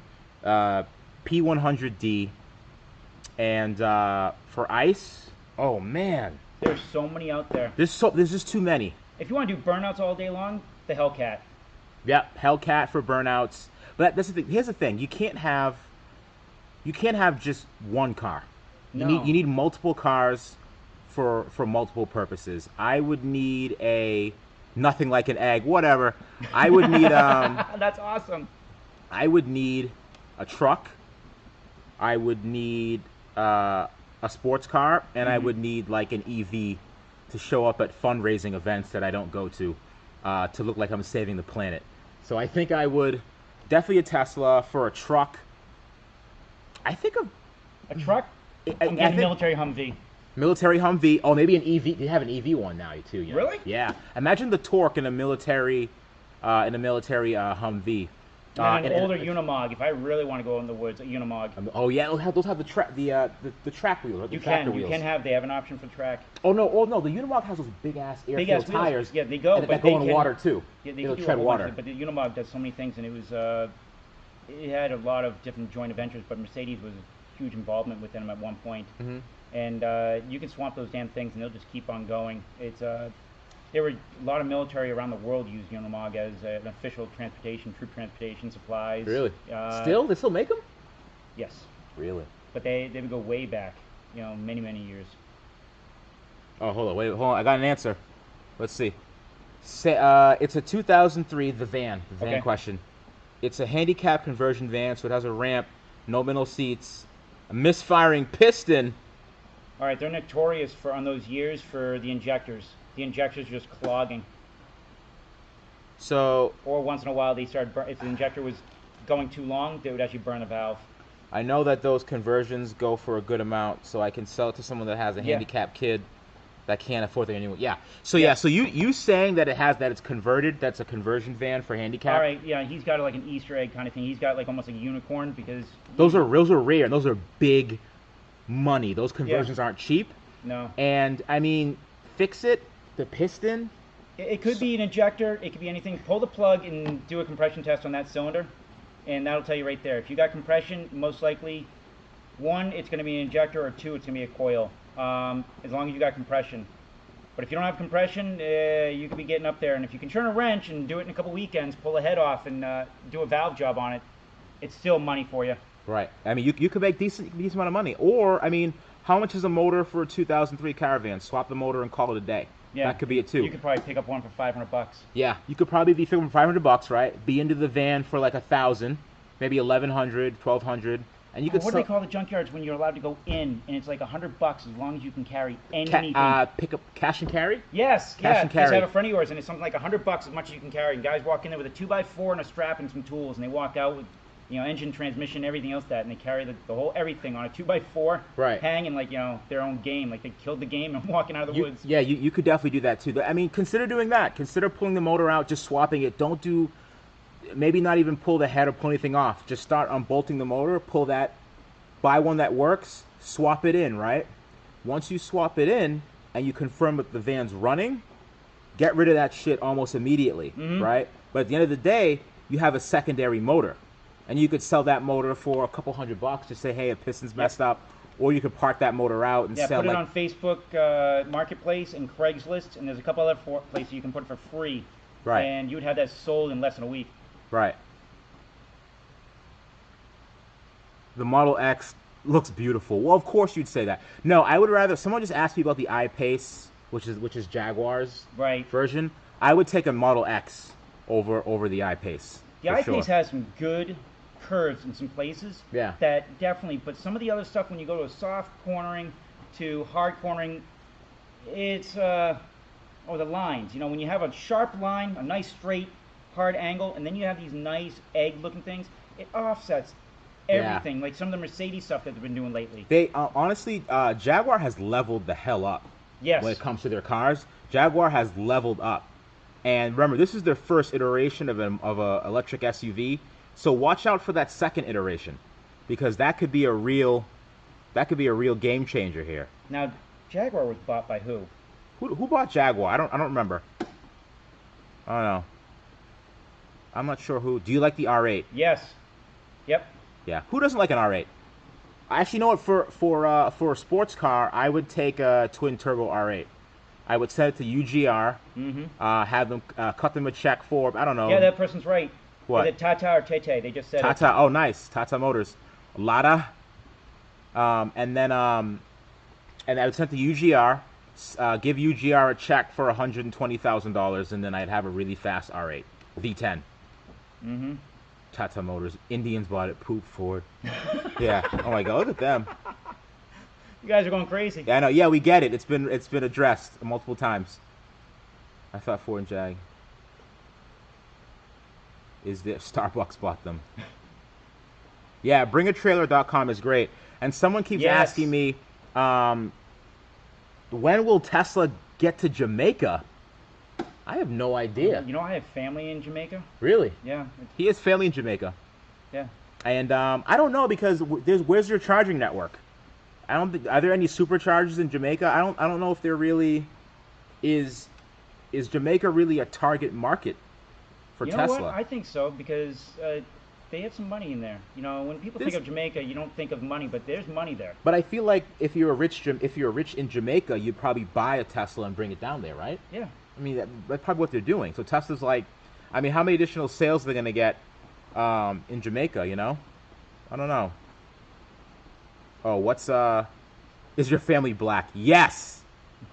P100D, and for ICE, oh man. There's so many out there. There's just too many. If you want to do burnouts all day long, the Hellcat. Yep, Hellcat for burnouts. But that's the thing. Here's the thing: you can't have just one car. No. You need multiple cars for multiple purposes. I would need nothing like an egg, whatever. I would need That's awesome. I would need a truck. I would need a sports car, and I would need like an EV to show up at fundraising events that I don't go to look like I'm saving the planet. So I think I would definitely a Tesla. For a truck, I think a truck. I'm getting military Humvee. Military Humvee. Oh, maybe an EV. They have an EV one now too. Yeah. Really? Yeah. Imagine the torque in a military Humvee. And an older Unimog. If I really want to go in the woods, a Unimog. Oh yeah, those have the track wheels. You can have. They have an option for track. Oh no, the Unimog has those big ass air tires. Yeah, they go. And but that go in water too. Yeah, it'll tread water. But the Unimog does so many things, and it had a lot of different joint ventures. But Mercedes was a huge involvement with them at one point. Mm-hmm. And you can swamp those damn things, and they'll just keep on going. There were a lot of military around the world used Unimog as an official transportation, troop transportation, supplies. Really? They still make them? Yes. Really? But they would go way back, many, many years. Oh, hold on. I got an answer. Let's see. It's a 2003, the van question. It's a handicap conversion van, so it has a ramp, no middle seats, a misfiring piston. All right, they're notorious on those years for the injectors. The injectors just clogging. So. Or once in a while, if the injector was going too long, they would actually burn the valve. I know that those conversions go for a good amount, so I can sell it to someone that has a handicapped kid that can't afford it anymore. Yeah. So you saying that it's converted? That's a conversion van for handicap. All right. Yeah, he's got like an Easter egg kind of thing. He's got like almost like a unicorn because. Those are rare. And those are big money. Those conversions aren't cheap. No. And I mean, fix it. The piston? It could be an injector. It could be anything. Pull the plug and do a compression test on that cylinder, and that'll tell you right there. If you got compression, most likely, 1, it's going to be an injector, or 2, it's going to be a coil, as long as you got compression. But if you don't have compression, you could be getting up there. And if you can turn a wrench and do it in a couple weekends, pull the head off and do a valve job on it, it's still money for you. Right. I mean, you could make decent amount of money. Or, I mean, how much is a motor for a 2003 Caravan? Swap the motor and call it a day. Yeah, that could be it too. You could probably pick up one for $500. Yeah, you could probably be fixing for $500, right? Be into the van for like $1,000, maybe $1,100, $1,200, and you could. What do they call the junkyards when you're allowed to go in, and it's like $100 as long as you can carry anything? Pick up cash and carry. Yes, cash and carry. I have a friend of yours, and it's something like $100 as much as you can carry. And guys walk in there with a 2x4 and a strap and some tools, and they walk out with. Engine, transmission, everything else and they carry the whole everything on a 2x4, right? Hanging like their own game, like they killed the game and walking out of the woods. Yeah, you could definitely do that too. I mean, consider doing that. Consider pulling the motor out, just swapping it. Don't do, maybe not even pull the head or pull anything off. Just start unbolting the motor, pull that, buy one that works, swap it in, right? Once you swap it in and you confirm that the van's running, get rid of that shit almost immediately, right? But at the end of the day, you have a secondary motor. And you could sell that motor for a couple $100. Just say, hey, a piston's messed up. Or you could park that motor out and sell it. Yeah, put it on Facebook Marketplace and Craigslist. And there's a couple other places you can put it for free. Right. And you would have that sold in less than a week. Right. The Model X looks beautiful. Well, of course you'd say that. No, I would rather, someone just asked me about the I-Pace, which is Jaguar's version. I would take a Model X over the I-Pace. The I-Pace has some good curves in some places. Yeah. That definitely, but some of the other stuff when you go to a soft cornering to hard cornering, it's the lines. When you have a sharp line, a nice straight hard angle, and then you have these nice egg-looking things, it offsets everything. Like some of the Mercedes stuff that they've been doing lately. They honestly, Jaguar has leveled the hell up. Yes. When it comes to their cars, Jaguar has leveled up. And remember, this is their first iteration of a electric SUV. So watch out for that second iteration, because that could be a real game changer here. Now, Jaguar was bought by who? Who bought Jaguar? I don't remember. I don't know. I'm not sure who. Do you like the R8? Yes. Yep. Yeah. Who doesn't like an R8? I actually know what for a sports car, I would take a twin turbo R8. I would send it to UGR, have them cut them a check for, I don't know. Yeah, that person's right. What? Is it Tata or Tete? They just said Tata. Oh, nice. Tata Motors. Lada. And I would send to UGR, give UGR a check for $120,000, and then I'd have a really fast R8 V10. Tata Motors. Indians bought it. Poop Ford. Yeah. Oh my God. Look at them. You guys are going crazy. Yeah, I know. Yeah, we get it. It's been addressed multiple times. I thought Ford and Jag. Is there Starbucks bought them? Yeah, bringatrailer.com is great. And someone keeps asking me, When will Tesla get to Jamaica? I have no idea. You know, I have family in Jamaica. Really? Yeah. He has family in Jamaica. Yeah. And I don't know because where's your charging network? I don't think, are there any superchargers in Jamaica? I don't know if there really is Jamaica really a target market for You know Tesla? what? I think so because they have some money in there. You know, when people think of Jamaica, you don't think of money, but there's money there. But I feel like if you're rich in Jamaica, you'd probably buy a Tesla and bring it down there, right? Yeah. I mean, that's probably what they're doing. So Tesla's like, I mean, how many additional sales are they going to get in Jamaica, you know? I don't know. Oh, is your family black? Yes!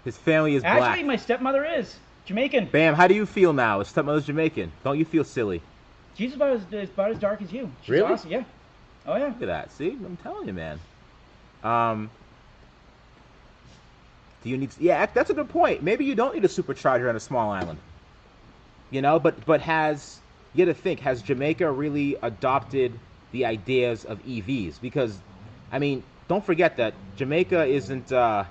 His family is black. Actually, my stepmother is Jamaican. Bam, how do you feel now? His stepmother's Jamaican. Don't you feel silly? She's about as dark as you. She's Really? awesome. Yeah. Oh, yeah. Look at that. See? I'm telling you, man. Do you need... Yeah, that's a good point. Maybe you don't need a supercharger on a small island. You know, but has... You got to think, has Jamaica really adopted the ideas of EVs? Because, I mean, don't forget that Jamaica isn't... Yeah,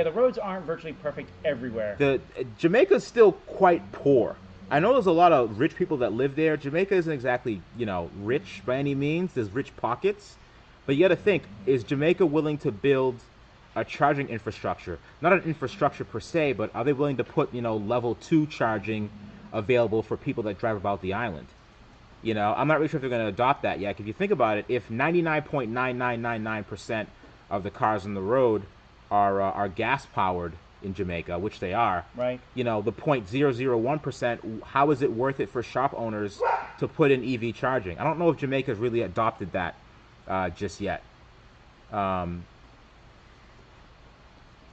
the roads aren't virtually perfect everywhere. Jamaica's still quite poor. I know there's a lot of rich people that live there. Jamaica isn't exactly, you know, rich by any means. There's rich pockets. But you got to think, is Jamaica willing to build a charging infrastructure? Not an infrastructure per se, but are they willing to put, you know, level 2 charging available for people that drive about the island? You know, I'm not really sure if they're going to adopt that yet. If you think about it, if 99.9999% of the cars on the road are gas-powered in Jamaica, which they are, right? You know, the 0.001%, how is it worth it for shop owners to put in EV charging? I don't know if Jamaica's really adopted that just yet.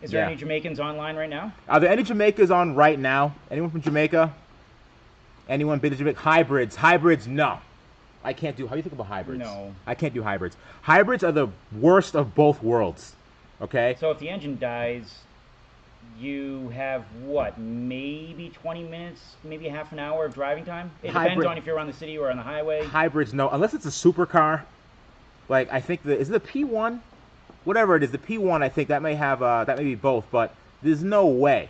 Is there any Jamaicans online right now? Are there any Jamaicans on right now? Anyone from Jamaica? Anyone been to Jamaica? Hybrids, no. I can't do... How do you think about hybrids? No. I can't do hybrids. Hybrids are the worst of both worlds. Okay? So if the engine dies, you have, what, maybe 20 minutes, maybe half an hour of driving time? It depends on if you're on the city or on the highway. Hybrids, no. Unless it's a supercar. Like, I think is it the P1? Whatever it is, the P1, I think that may have, that may be both, but there's no way.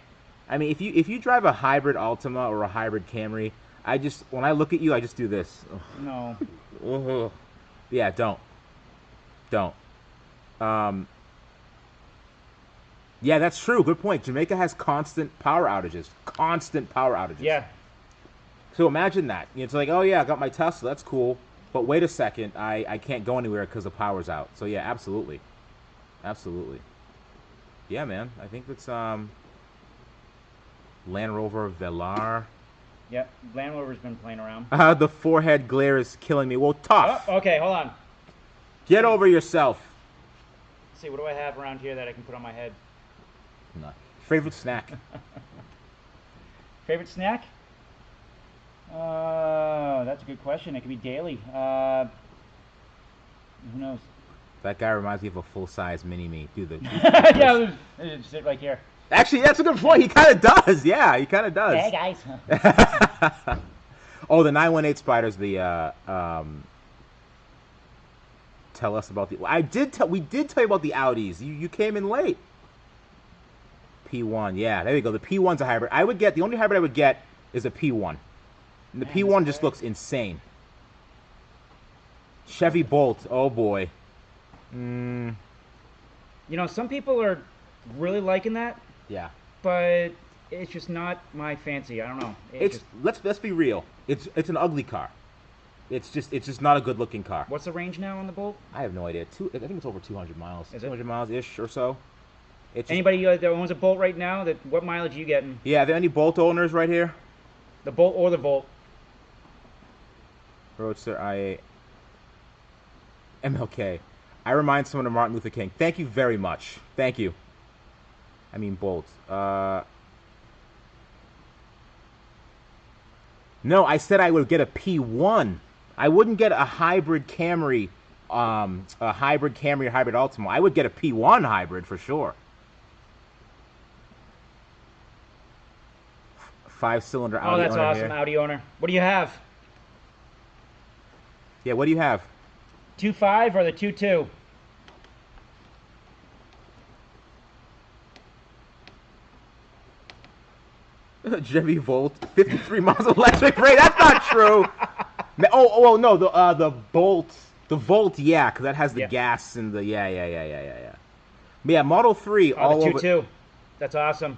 I mean, if you drive a hybrid Altima or a hybrid Camry, when I look at you, I just do this. Ugh. No. Ugh. Yeah, don't. Yeah, that's true. Good point. Jamaica has constant power outages. Yeah. So imagine that. It's like, oh yeah, I got my Tesla. That's cool. But wait a second, I can't go anywhere because the power's out. So yeah, absolutely. Yeah, man. I think that's Land Rover Velar. Yep, Land Rover's been playing around. The forehead glare is killing me. Well, tough. Oh, okay, hold on. Get over yourself. Let's see, what do I have around here that I can put on my head? No. Favorite snack? Favorite snack? That's a good question. It could be daily. Who knows? That guy reminds me of a full-size mini-me. Yeah, just sit right here. Actually, that's a good point. He kind of does. Yeah, he kind of does. Hey, guys. Oh, the 918 Spider's the, tell us about the... We did tell you about the Audis. You came in late. P1, yeah, there we go. The P1's a hybrid. The only hybrid I would get is a P1. And the P1 just looks insane. Chevy Bolt, oh boy. You know, some people are really liking that. Yeah. But it's just not my fancy. I don't know. Let's be real. It's an ugly car. It's just not a good looking car. What's the range now on the Bolt? I have no idea. I think it's over 200 miles. Is 200 miles ish or so. Anybody that owns a Bolt right now? What mileage are you getting? Yeah, are there any Bolt owners right here? The Bolt or the Volt? Roadster IA MLK. I remind someone of Martin Luther King. Thank you very much. Thank you. I mean Bolt. No, I said I would get a P1. I wouldn't get a hybrid Camry, or hybrid Altima. I would get a P1 hybrid for sure. 5-cylinder Audi. Oh, that's awesome, here. Audi owner. What do you have? Yeah, what do you have? 2.5 or the 2.2? Chevy Volt, 53 miles of electric brake. That's not true. Oh, no, the Volt, yeah, because that has the gas and the yeah. But yeah, Model 3 Oh, all the over. 2.2. That's awesome.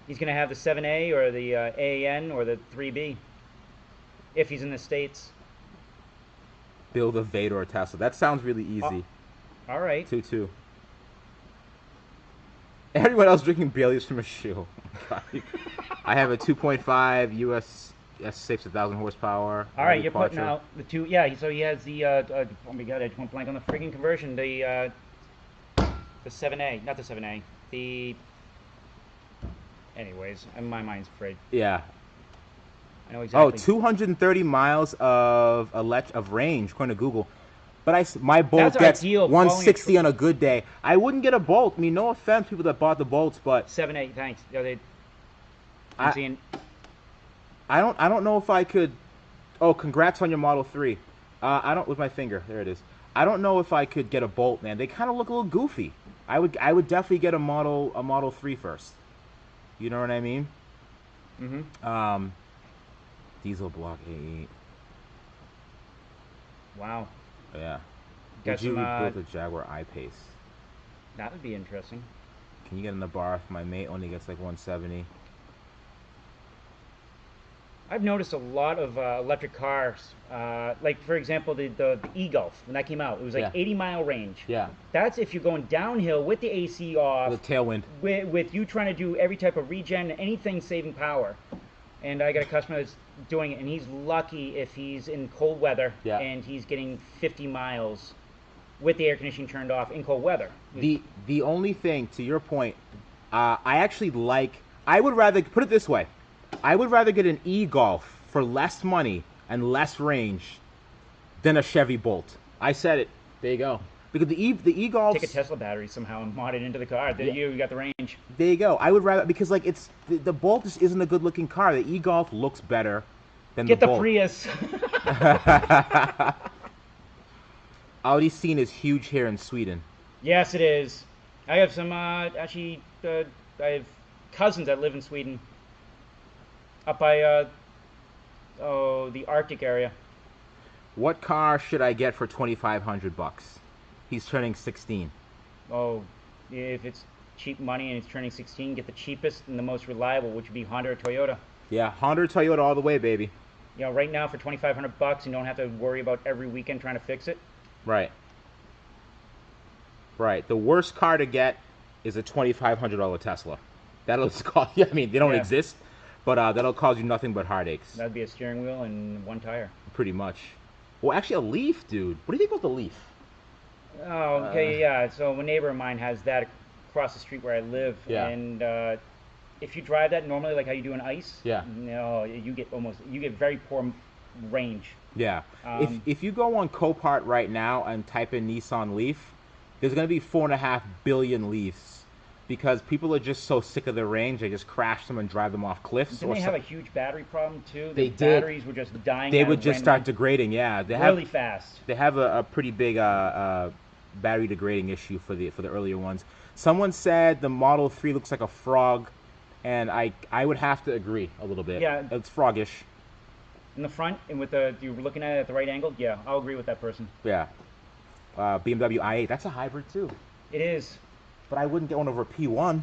He's gonna have the 7A or the AN or the 3B if he's in the States. Build a Vader or Tesla. That sounds really easy. Oh, all right. 2.2. Everyone else drinking Bailey's from a shoe. I have a 2.5 US S6 1,000 horsepower. All right, you're putting out the 2. Yeah, so he has the. Oh my God, I just went blank on the friggin' conversion. The 7A, not the 7A. The. Anyways, my mind's frayed. Yeah. I know exactly. Oh, 230 miles of range according to Google. But my Bolt gets 160 on a good day. I wouldn't get a Bolt. I mean, no offense, people that bought the Bolts, but 7.8. Thanks. Yeah, I don't know if I could. Oh, congrats on your Model 3. I don't with my finger. There it is. I don't know if I could get a Bolt, man. They kind of look a little goofy. I would definitely get a Model 3 first. You know what I mean? Mm-hmm. Diesel block A8. Wow. Yeah. Got Would you some, rebuild the Jaguar I-Pace? That would be interesting. Can you get in the bar if my mate only gets like 170? I've noticed a lot of electric cars. Like, for example, the e-Golf, when that came out, it was like 80-mile range. Yeah. That's if you're going downhill with the AC off. With tailwind. With you trying to do every type of regen, anything saving power. And I got a customer that's doing it, and he's lucky if he's in cold weather and he's getting 50 miles with the air conditioning turned off in cold weather. The only thing, to your point, I would rather, put it this way, I would rather get an e-Golf for less money and less range than a Chevy Bolt. I said it. There you go. Because the e-Golf. Take a Tesla battery somehow and mod it into the car. There you got the range. There you go. I would rather, because like the Bolt just isn't a good looking car. The e-Golf looks better than the Bolt. Get the Prius. Audi scene is huge here in Sweden. Yes, it is. I have some I have cousins that live in Sweden. Up by the Arctic area. What car should I get for $2,500? He's turning 16. Oh, if it's cheap money and it's turning 16, get the cheapest and the most reliable, which would be Honda or Toyota. Yeah, Honda or Toyota all the way, baby. You know, right now for $2,500, you don't have to worry about every weekend trying to fix it. Right. Right. The worst car to get is a $2,500 Tesla. That'll cost you. I mean, they don't exist, but that'll cause you nothing but heartaches. That'd be a steering wheel and one tire. Pretty much. Well, actually, a Leaf, dude. What do you think about the Leaf? Oh, okay, yeah. So a neighbor of mine has that across the street where I live, and if you drive that normally, like how you do in ice, no, you get very poor range. Yeah. If you go on Copart right now and type in Nissan Leaf, there's going to be 4.5 billion Leafs because people are just so sick of their range, they just crash them and drive them off cliffs. Didn't they have a huge battery problem too? The batteries were just dying. They would just start degrading. Yeah, they really fast. They have a pretty big battery degrading issue for the earlier ones. Someone said the Model 3 looks like a frog, and I would have to agree a little bit. Yeah, it's froggish. In the front and with you're looking at it at the right angle. Yeah, I'll agree with that person. Yeah. BMW i8, that's a hybrid too. It is. But I wouldn't get one over a P1.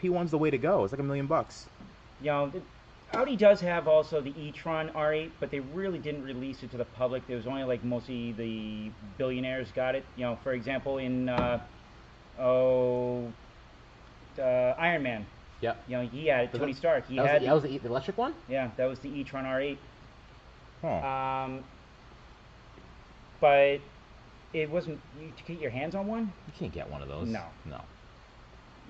P1's the way to go. It's like $1 million. You know, Audi does have also the e-tron R8, but they really didn't release it to the public. There was only like mostly the billionaires got it. You know, for example, in Iron Man. Yeah. You know, he had it. Tony Stark. That was the electric one? Yeah, that was the e-tron R8. Huh. But it wasn't. You get your hands on one? You can't get one of those. No. No.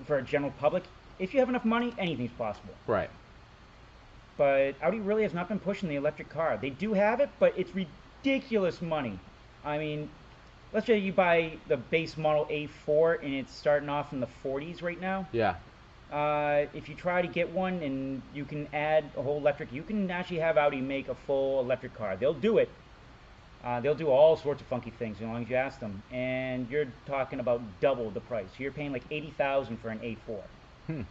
For a general public, if you have enough money, anything's possible. Right. But Audi really has not been pushing the electric car. They do have it, but it's ridiculous money. I mean, let's say you buy the base model A4 and it's starting off in the 40s right now. Yeah. If you try to get one and you can add a whole electric, you can actually have Audi make a full electric car. They'll do it. They'll do all sorts of funky things as long as you ask them. And you're talking about double the price. You're paying like $80,000 for an A4.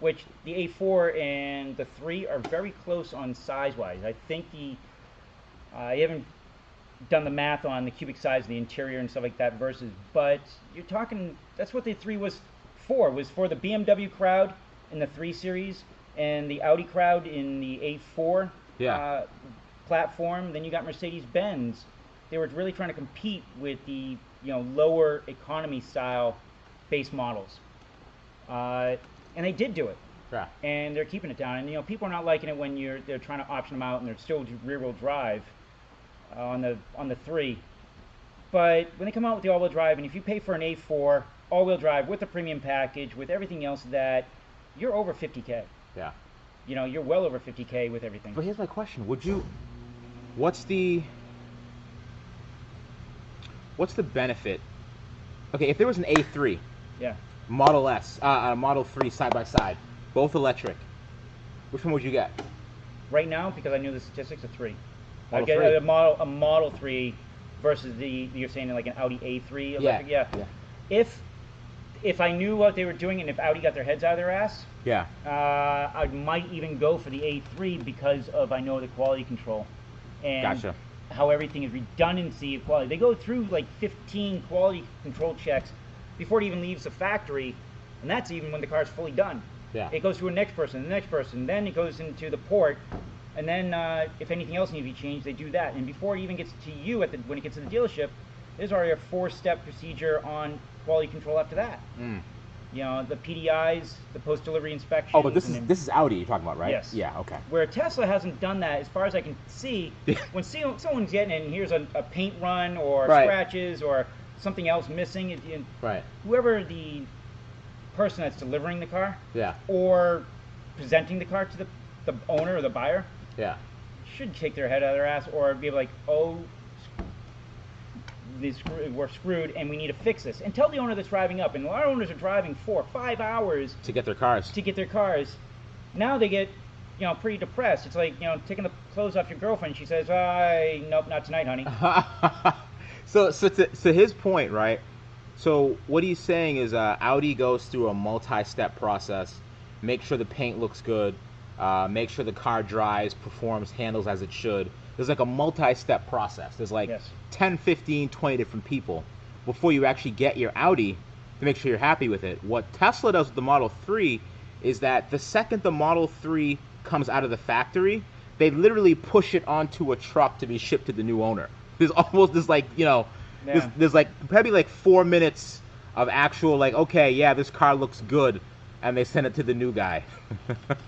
which the A4 and the 3 are very close on size-wise. I think I haven't done the math on the cubic size of the interior and stuff like that versus, but you're talking, that's what the 3 was for the BMW crowd in the 3 Series and the Audi crowd in the A4 platform. Then you got Mercedes-Benz. They were really trying to compete with the lower economy style base models, and they did do it. Yeah. And they're keeping it down. And people are not liking it when they're trying to option them out and they're still rear-wheel drive on the 3. But when they come out with the all-wheel drive, and if you pay for an A4 all-wheel drive with the premium package with everything else, that you're over 50K. Yeah. You're well over 50K with everything. But here's my question: what's the benefit? Okay, if there was an A3, yeah, Model S, Model 3 side by side, both electric, which one would you get? Right now, because I knew the statistics, a 3. Model I get 3. a Model 3 versus you're saying like an Audi A3 electric. Yeah. If I knew what they were doing and if Audi got their heads out of their ass, yeah, I might even go for the A3 because I know the quality control and gotcha. How everything is redundancy of quality. They go through like 15 quality control checks before it even leaves the factory, and that's even when the car's fully done. Yeah. It goes to the next person, then it goes into the port, and then if anything else needs to be changed, they do that. And before it even gets to you when it gets to the dealership, there's already a 4-step procedure on quality control after that. The PDIs, the post-delivery inspection. Oh, but this is Audi you're talking about, right? Yes. Yeah, okay. Where Tesla hasn't done that, as far as I can see, when someone's getting in, here's a paint run or scratches or something else missing, right. Whoever the person that's delivering the car, yeah, or presenting the car to the owner or the buyer, yeah, should take their head out of their ass or be like, oh, we're screwed and we need to fix this, and tell the owner that's driving up. And a lot of owners are driving 4 or 5 hours to get their cars. Now they get pretty depressed. It's like taking the clothes off your girlfriend. She says, nope, not tonight, honey. So to his point, right? So what he's saying is Audi goes through a multi-step process, make sure the paint looks good, make sure the car dries, performs, handles as it should. There's like a multi-step process. There's like 10, 15, 20 different people before you actually get your Audi to make sure you're happy with it. What Tesla does with the Model 3 is that the second the Model 3 comes out of the factory, they literally push it onto a truck to be shipped to the new owner. There's there's like probably like 4 minutes of actual like, okay, yeah, this car looks good, and they send it to the new guy. You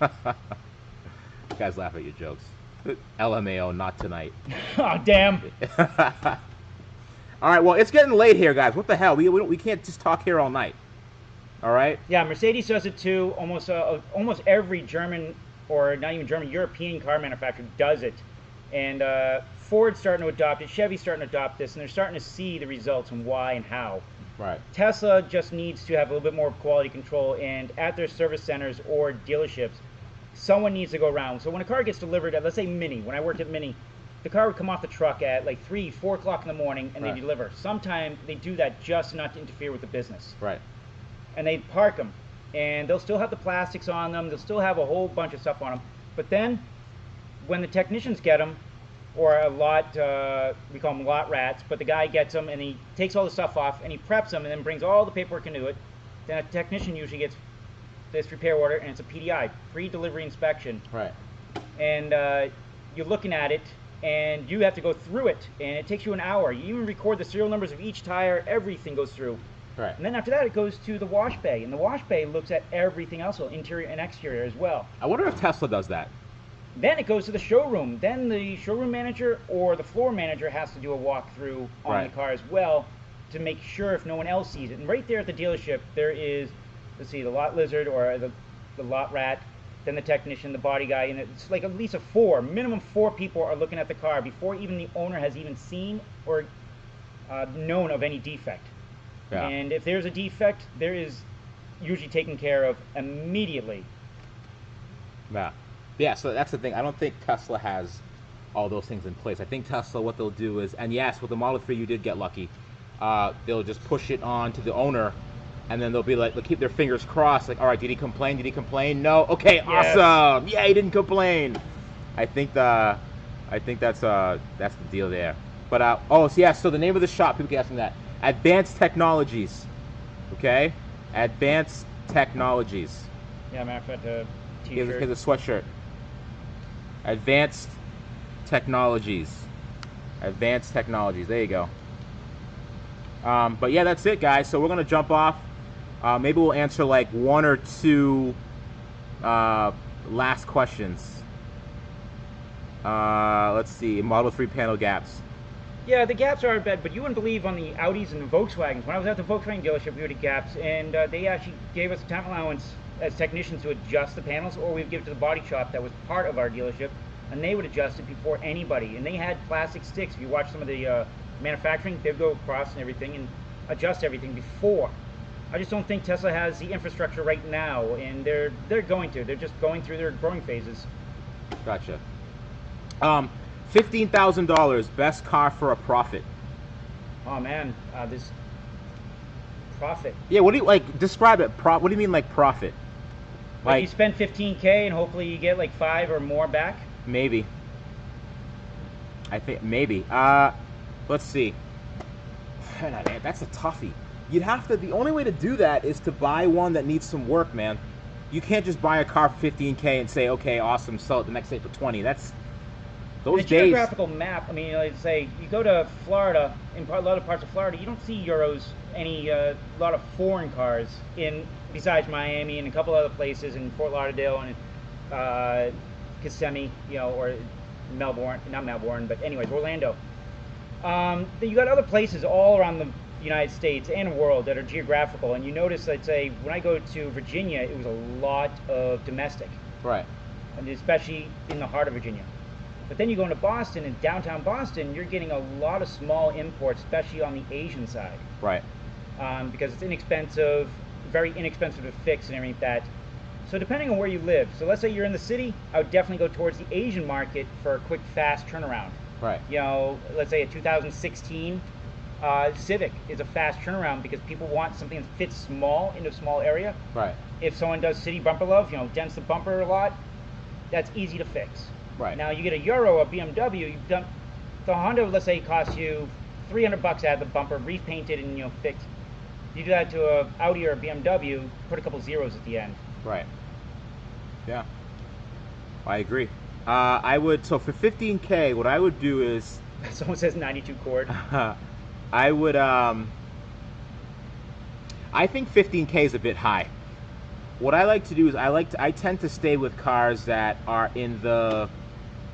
guys laugh at your jokes. LMAO, not tonight. Oh, damn. All right, well, it's getting late here, guys. What the hell? We can't just talk here all night. All right? Yeah, Mercedes does it too. Almost every German, or not even German, European car manufacturer does it. And Ford's starting to adopt it. Chevy's starting to adopt this, and they're starting to see the results and why and how. Right. Tesla just needs to have a little bit more quality control, and at their service centers or dealerships, someone needs to go around. So when a car gets delivered at, let's say, Mini, when I worked at Mini, the car would come off the truck at like 3, 4 o'clock in the morning, and they deliver. Sometimes they do that just not to interfere with the business. Right. And they park them, and they'll still have the plastics on them. They'll still have a whole bunch of stuff on them. But then, when the technicians get them, or a lot, we call them lot rats, but the guy gets them and he takes all the stuff off and he preps them and then brings all the paperwork into it. Then a technician usually gets this repair order, and it's a PDI, pre-delivery inspection. Right. And you're looking at it, and you have to go through it, and it takes you an hour. You even record the serial numbers of each tire. Everything goes through. Right. And then after that, it goes to the wash bay, and the wash bay looks at everything else, so interior and exterior as well. I wonder if Tesla does that. Then it goes to the showroom. Then the showroom manager or the floor manager has to do a walkthrough on the car as well to make sure if no one else sees it. And right there at the dealership, there is, let's see, the lot lizard or the lot rat, then the technician, the body guy, and it's like at least minimum 4 people are looking at the car before even the owner has even seen or known of any defect. Yeah. And if there's a defect, there is usually taken care of immediately. Yeah. Yeah, so that's the thing. I don't think Tesla has all those things in place. I think Tesla, what they'll do is, and yes, with the Model 3 you did get lucky, they'll just push it on to the owner and then they'll be like, they'll keep their fingers crossed, like, all right, did he complain? Did he complain? No. Okay, Yes. awesome. Yeah, he didn't complain. I think that's the deal there. But oh, so yeah, so the name of the shop, people keep asking that. Advanced Technologies. Okay, Advanced Technologies. Yeah, matter of fact, Here's t-shirt. the sweatshirt. Advanced Technologies. Advanced Technologies. There you go. But yeah, that's it, guys. So we're gonna jump off. Maybe we'll answer like 1 or 2 last questions. Let's see. Model 3 panel gaps. Yeah, the gaps are bad, but you wouldn't believe on the Audis and the Volkswagens. When I was at the Volkswagen dealership, we were at gaps, and they actually gave us a time allowance as technicians to adjust the panels, or we'd give it to the body shop that was part of our dealership, and they would adjust it before anybody. And they had plastic sticks. If you watch some of the manufacturing, they'd go across and everything and adjust everything before. I just don't think Tesla has the infrastructure right now, and they're going to. They're just going through their growing phases. Gotcha. $15,000, best car for a profit. Oh man, this profit. Yeah, what do you like? Describe it. What do you mean, like profit? Like you spend $15K and hopefully you get like 5 or more back. Maybe. I think maybe. Let's see. Man, that's a toughie. You'd have to. The only way to do that is to buy one that needs some work, man. You can't just buy a car for $15K and say, okay, awesome, sell it the next day for 20. That's those The days. geographical map. I mean, like say you go to Florida, in a lot of parts of Florida, you don't see Euros, a lot of foreign cars in besides Miami and a couple other places in Fort Lauderdale and Kissimmee, or Melbourne, not Melbourne, but anyways, Orlando. Then you got other places all around the United States and world that are geographical, and you notice, I'd say, when I go to Virginia, it was a lot of domestic, Right. and especially in the heart of Virginia. But then you go into Boston, and downtown Boston, you're getting a lot of small imports, especially on the Asian side, Right. because it's inexpensive, very inexpensive to fix and everything like that. So depending on where you live, so let's say you're in the city, I would definitely go towards the Asian market for a quick, fast turnaround. Right. Let's say a 2016 Civic is a fast turnaround because people want something that fits small into a small area. Right. If someone does city bumper love, dents the bumper a lot, that's easy to fix. Right. Now you get a Euro, a BMW, you've done the Honda. Let's say costs you $300 to have the bumper repainted and fixed. You do that to a Audi or a BMW, put a couple zeros at the end. Right. Yeah. I agree. I would, so for 15K, what I would do is, Someone says 92 cord. I would, I think 15K is a bit high. What I like to do is I tend to stay with cars that are in the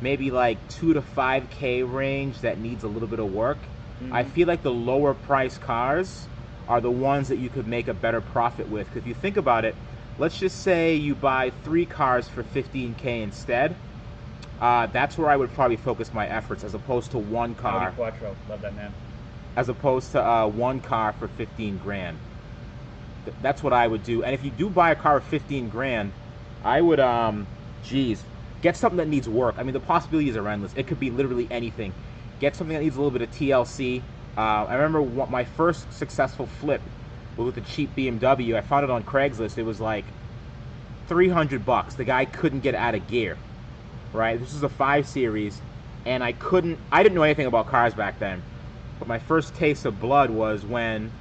maybe like 2 to 5K range that needs a little bit of work. Mm-hmm. I feel like the lower price cars are the ones that you could make a better profit with. Because if you think about it, let's just say you buy 3 cars for 15K instead. That's where I would probably focus my efforts, as opposed to one car. Audi Quattro, love that man. As opposed to one car for 15 grand. That's what I would do. And if you do buy a car for 15 grand, I would, get something that needs work. I mean, the possibilities are endless. It could be literally anything. Get something that needs a little bit of TLC. I remember my first successful flip was with a cheap BMW. I found it on Craigslist. It was like $300. The guy couldn't get out of gear. Right? This is a 5 Series, and I didn't know anything about cars back then. But my first taste of blood was when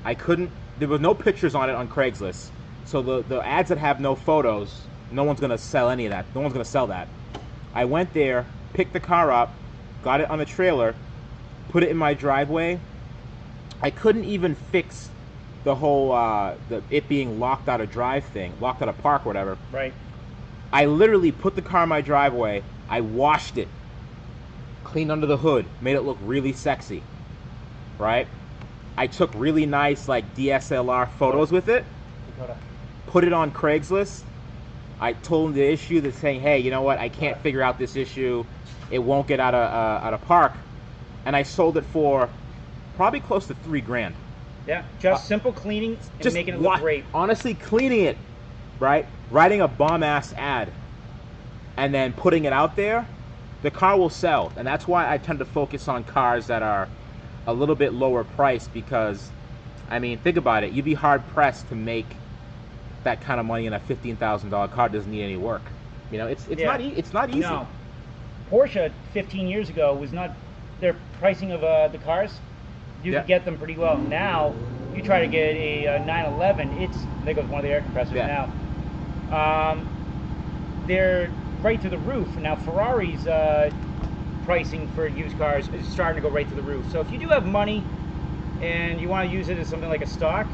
there were no pictures on it on Craigslist. So the ads that have no photos, no one's going to sell any of that. No one's going to sell that. I went there, picked the car up, got it on the trailer, put it in my driveway. I couldn't even fix the whole, it being locked out of drive thing, locked out of park or whatever. Right. I literally put the car in my driveway, I washed it, cleaned under the hood, made it look really sexy, right? I took really nice like DSLR photos with it, put it on Craigslist. I told them the issue, that's saying, hey, you know what, I can't figure out this issue, it won't get out of park, and I sold it for probably close to $3 grand. Yeah, just simple cleaning and Just making it look great. Honestly, cleaning it, right? Writing a bomb-ass ad and then putting it out there, the car will sell. And that's why I tend to focus on cars that are a little bit lower priced, because I mean, think about it. You'd be hard pressed to make that kind of money in a $15,000 car. That doesn't need any work. You know, it's Yeah. it's not easy. No. Porsche 15 years ago was not their pricing of the cars. You Yeah. could get them pretty well. Now, you try to get a 911. There goes one of the air compressors Yeah. now. They're right through the roof. Now Ferrari's pricing for used cars is starting to go right through the roof. So if you do have money and you want to use it as something like a stock,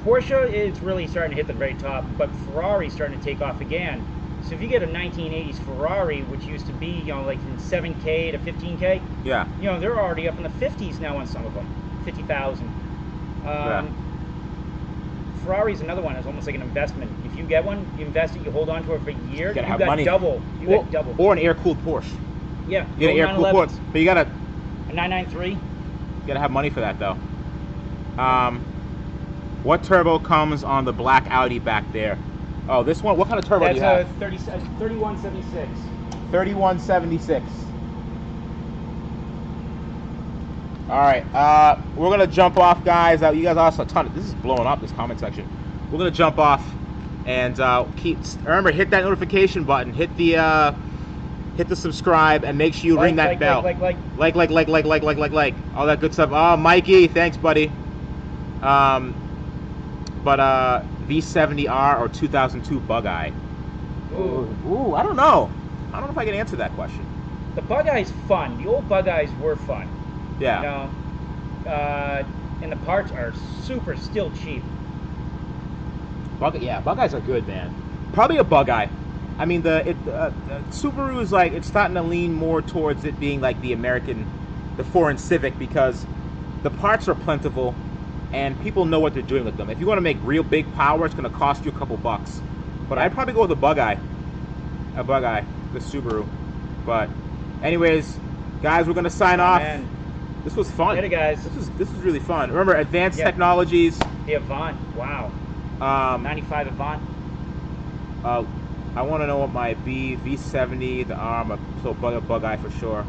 Porsche is really starting to hit the very top, but Ferrari's starting to take off again. So if you get a 1980s Ferrari, which used to be, you know, like from 7K to 15K, Yeah. you know, they're already up in the 50s now on some of them, 50,000. Yeah. Ferrari's another one. It's almost like an investment. If you get one, you invest it, you hold on to it for a year, You gotta you have got money. double. You got double. Or an air-cooled Porsche. Yeah, You get an air-cooled Porsche, but you gotta a 993. have money for that though. What turbo comes on the black Audi back there? Oh, this one. What kind of turbo do you have? That's a 3176. 3176. All right, we're gonna jump off, guys. You guys also a ton. This is blowing up, this comment section. We're gonna jump off and remember, hit that notification button, hit the subscribe, and make sure you ring that bell. Like, all that good stuff. Oh, Mikey, thanks, buddy. But V70R or 2002 Bug-Eye. Ooh, I don't know. I don't know if I can answer that question. The Bug-Eye's fun. The old Bug-Eyes were fun. Yeah. You know, and the parts are still cheap. Bug-Eyes are good, man. Probably a Bug-Eye. I mean, Subaru is like, it's starting to lean more towards it being like the foreign Civic, because the parts are plentiful and people know what they're doing with them. If you want to make real big power, it's going to cost you a couple bucks. But I'd probably go with a Bug-Eye, the Subaru. But anyways, guys, we're going to sign off. Man. This was fun. Later, guys. This was really fun. Remember, Advanced Technologies. The Avant. Wow. 95 Avant. I want to know what my V70, the ARM, so Bug-Eye for sure.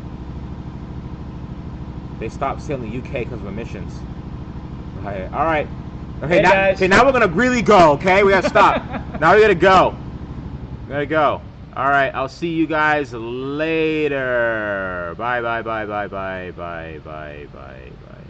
They stopped selling in the UK because of emissions. Right. All right. Okay, Hey, now, guys. okay, now we're gonna really go. Okay, we gotta stop. Now we gotta go. We gotta go. All right. I'll see you guys later. Bye. Bye. Bye. Bye. Bye. Bye. Bye. Bye. Bye.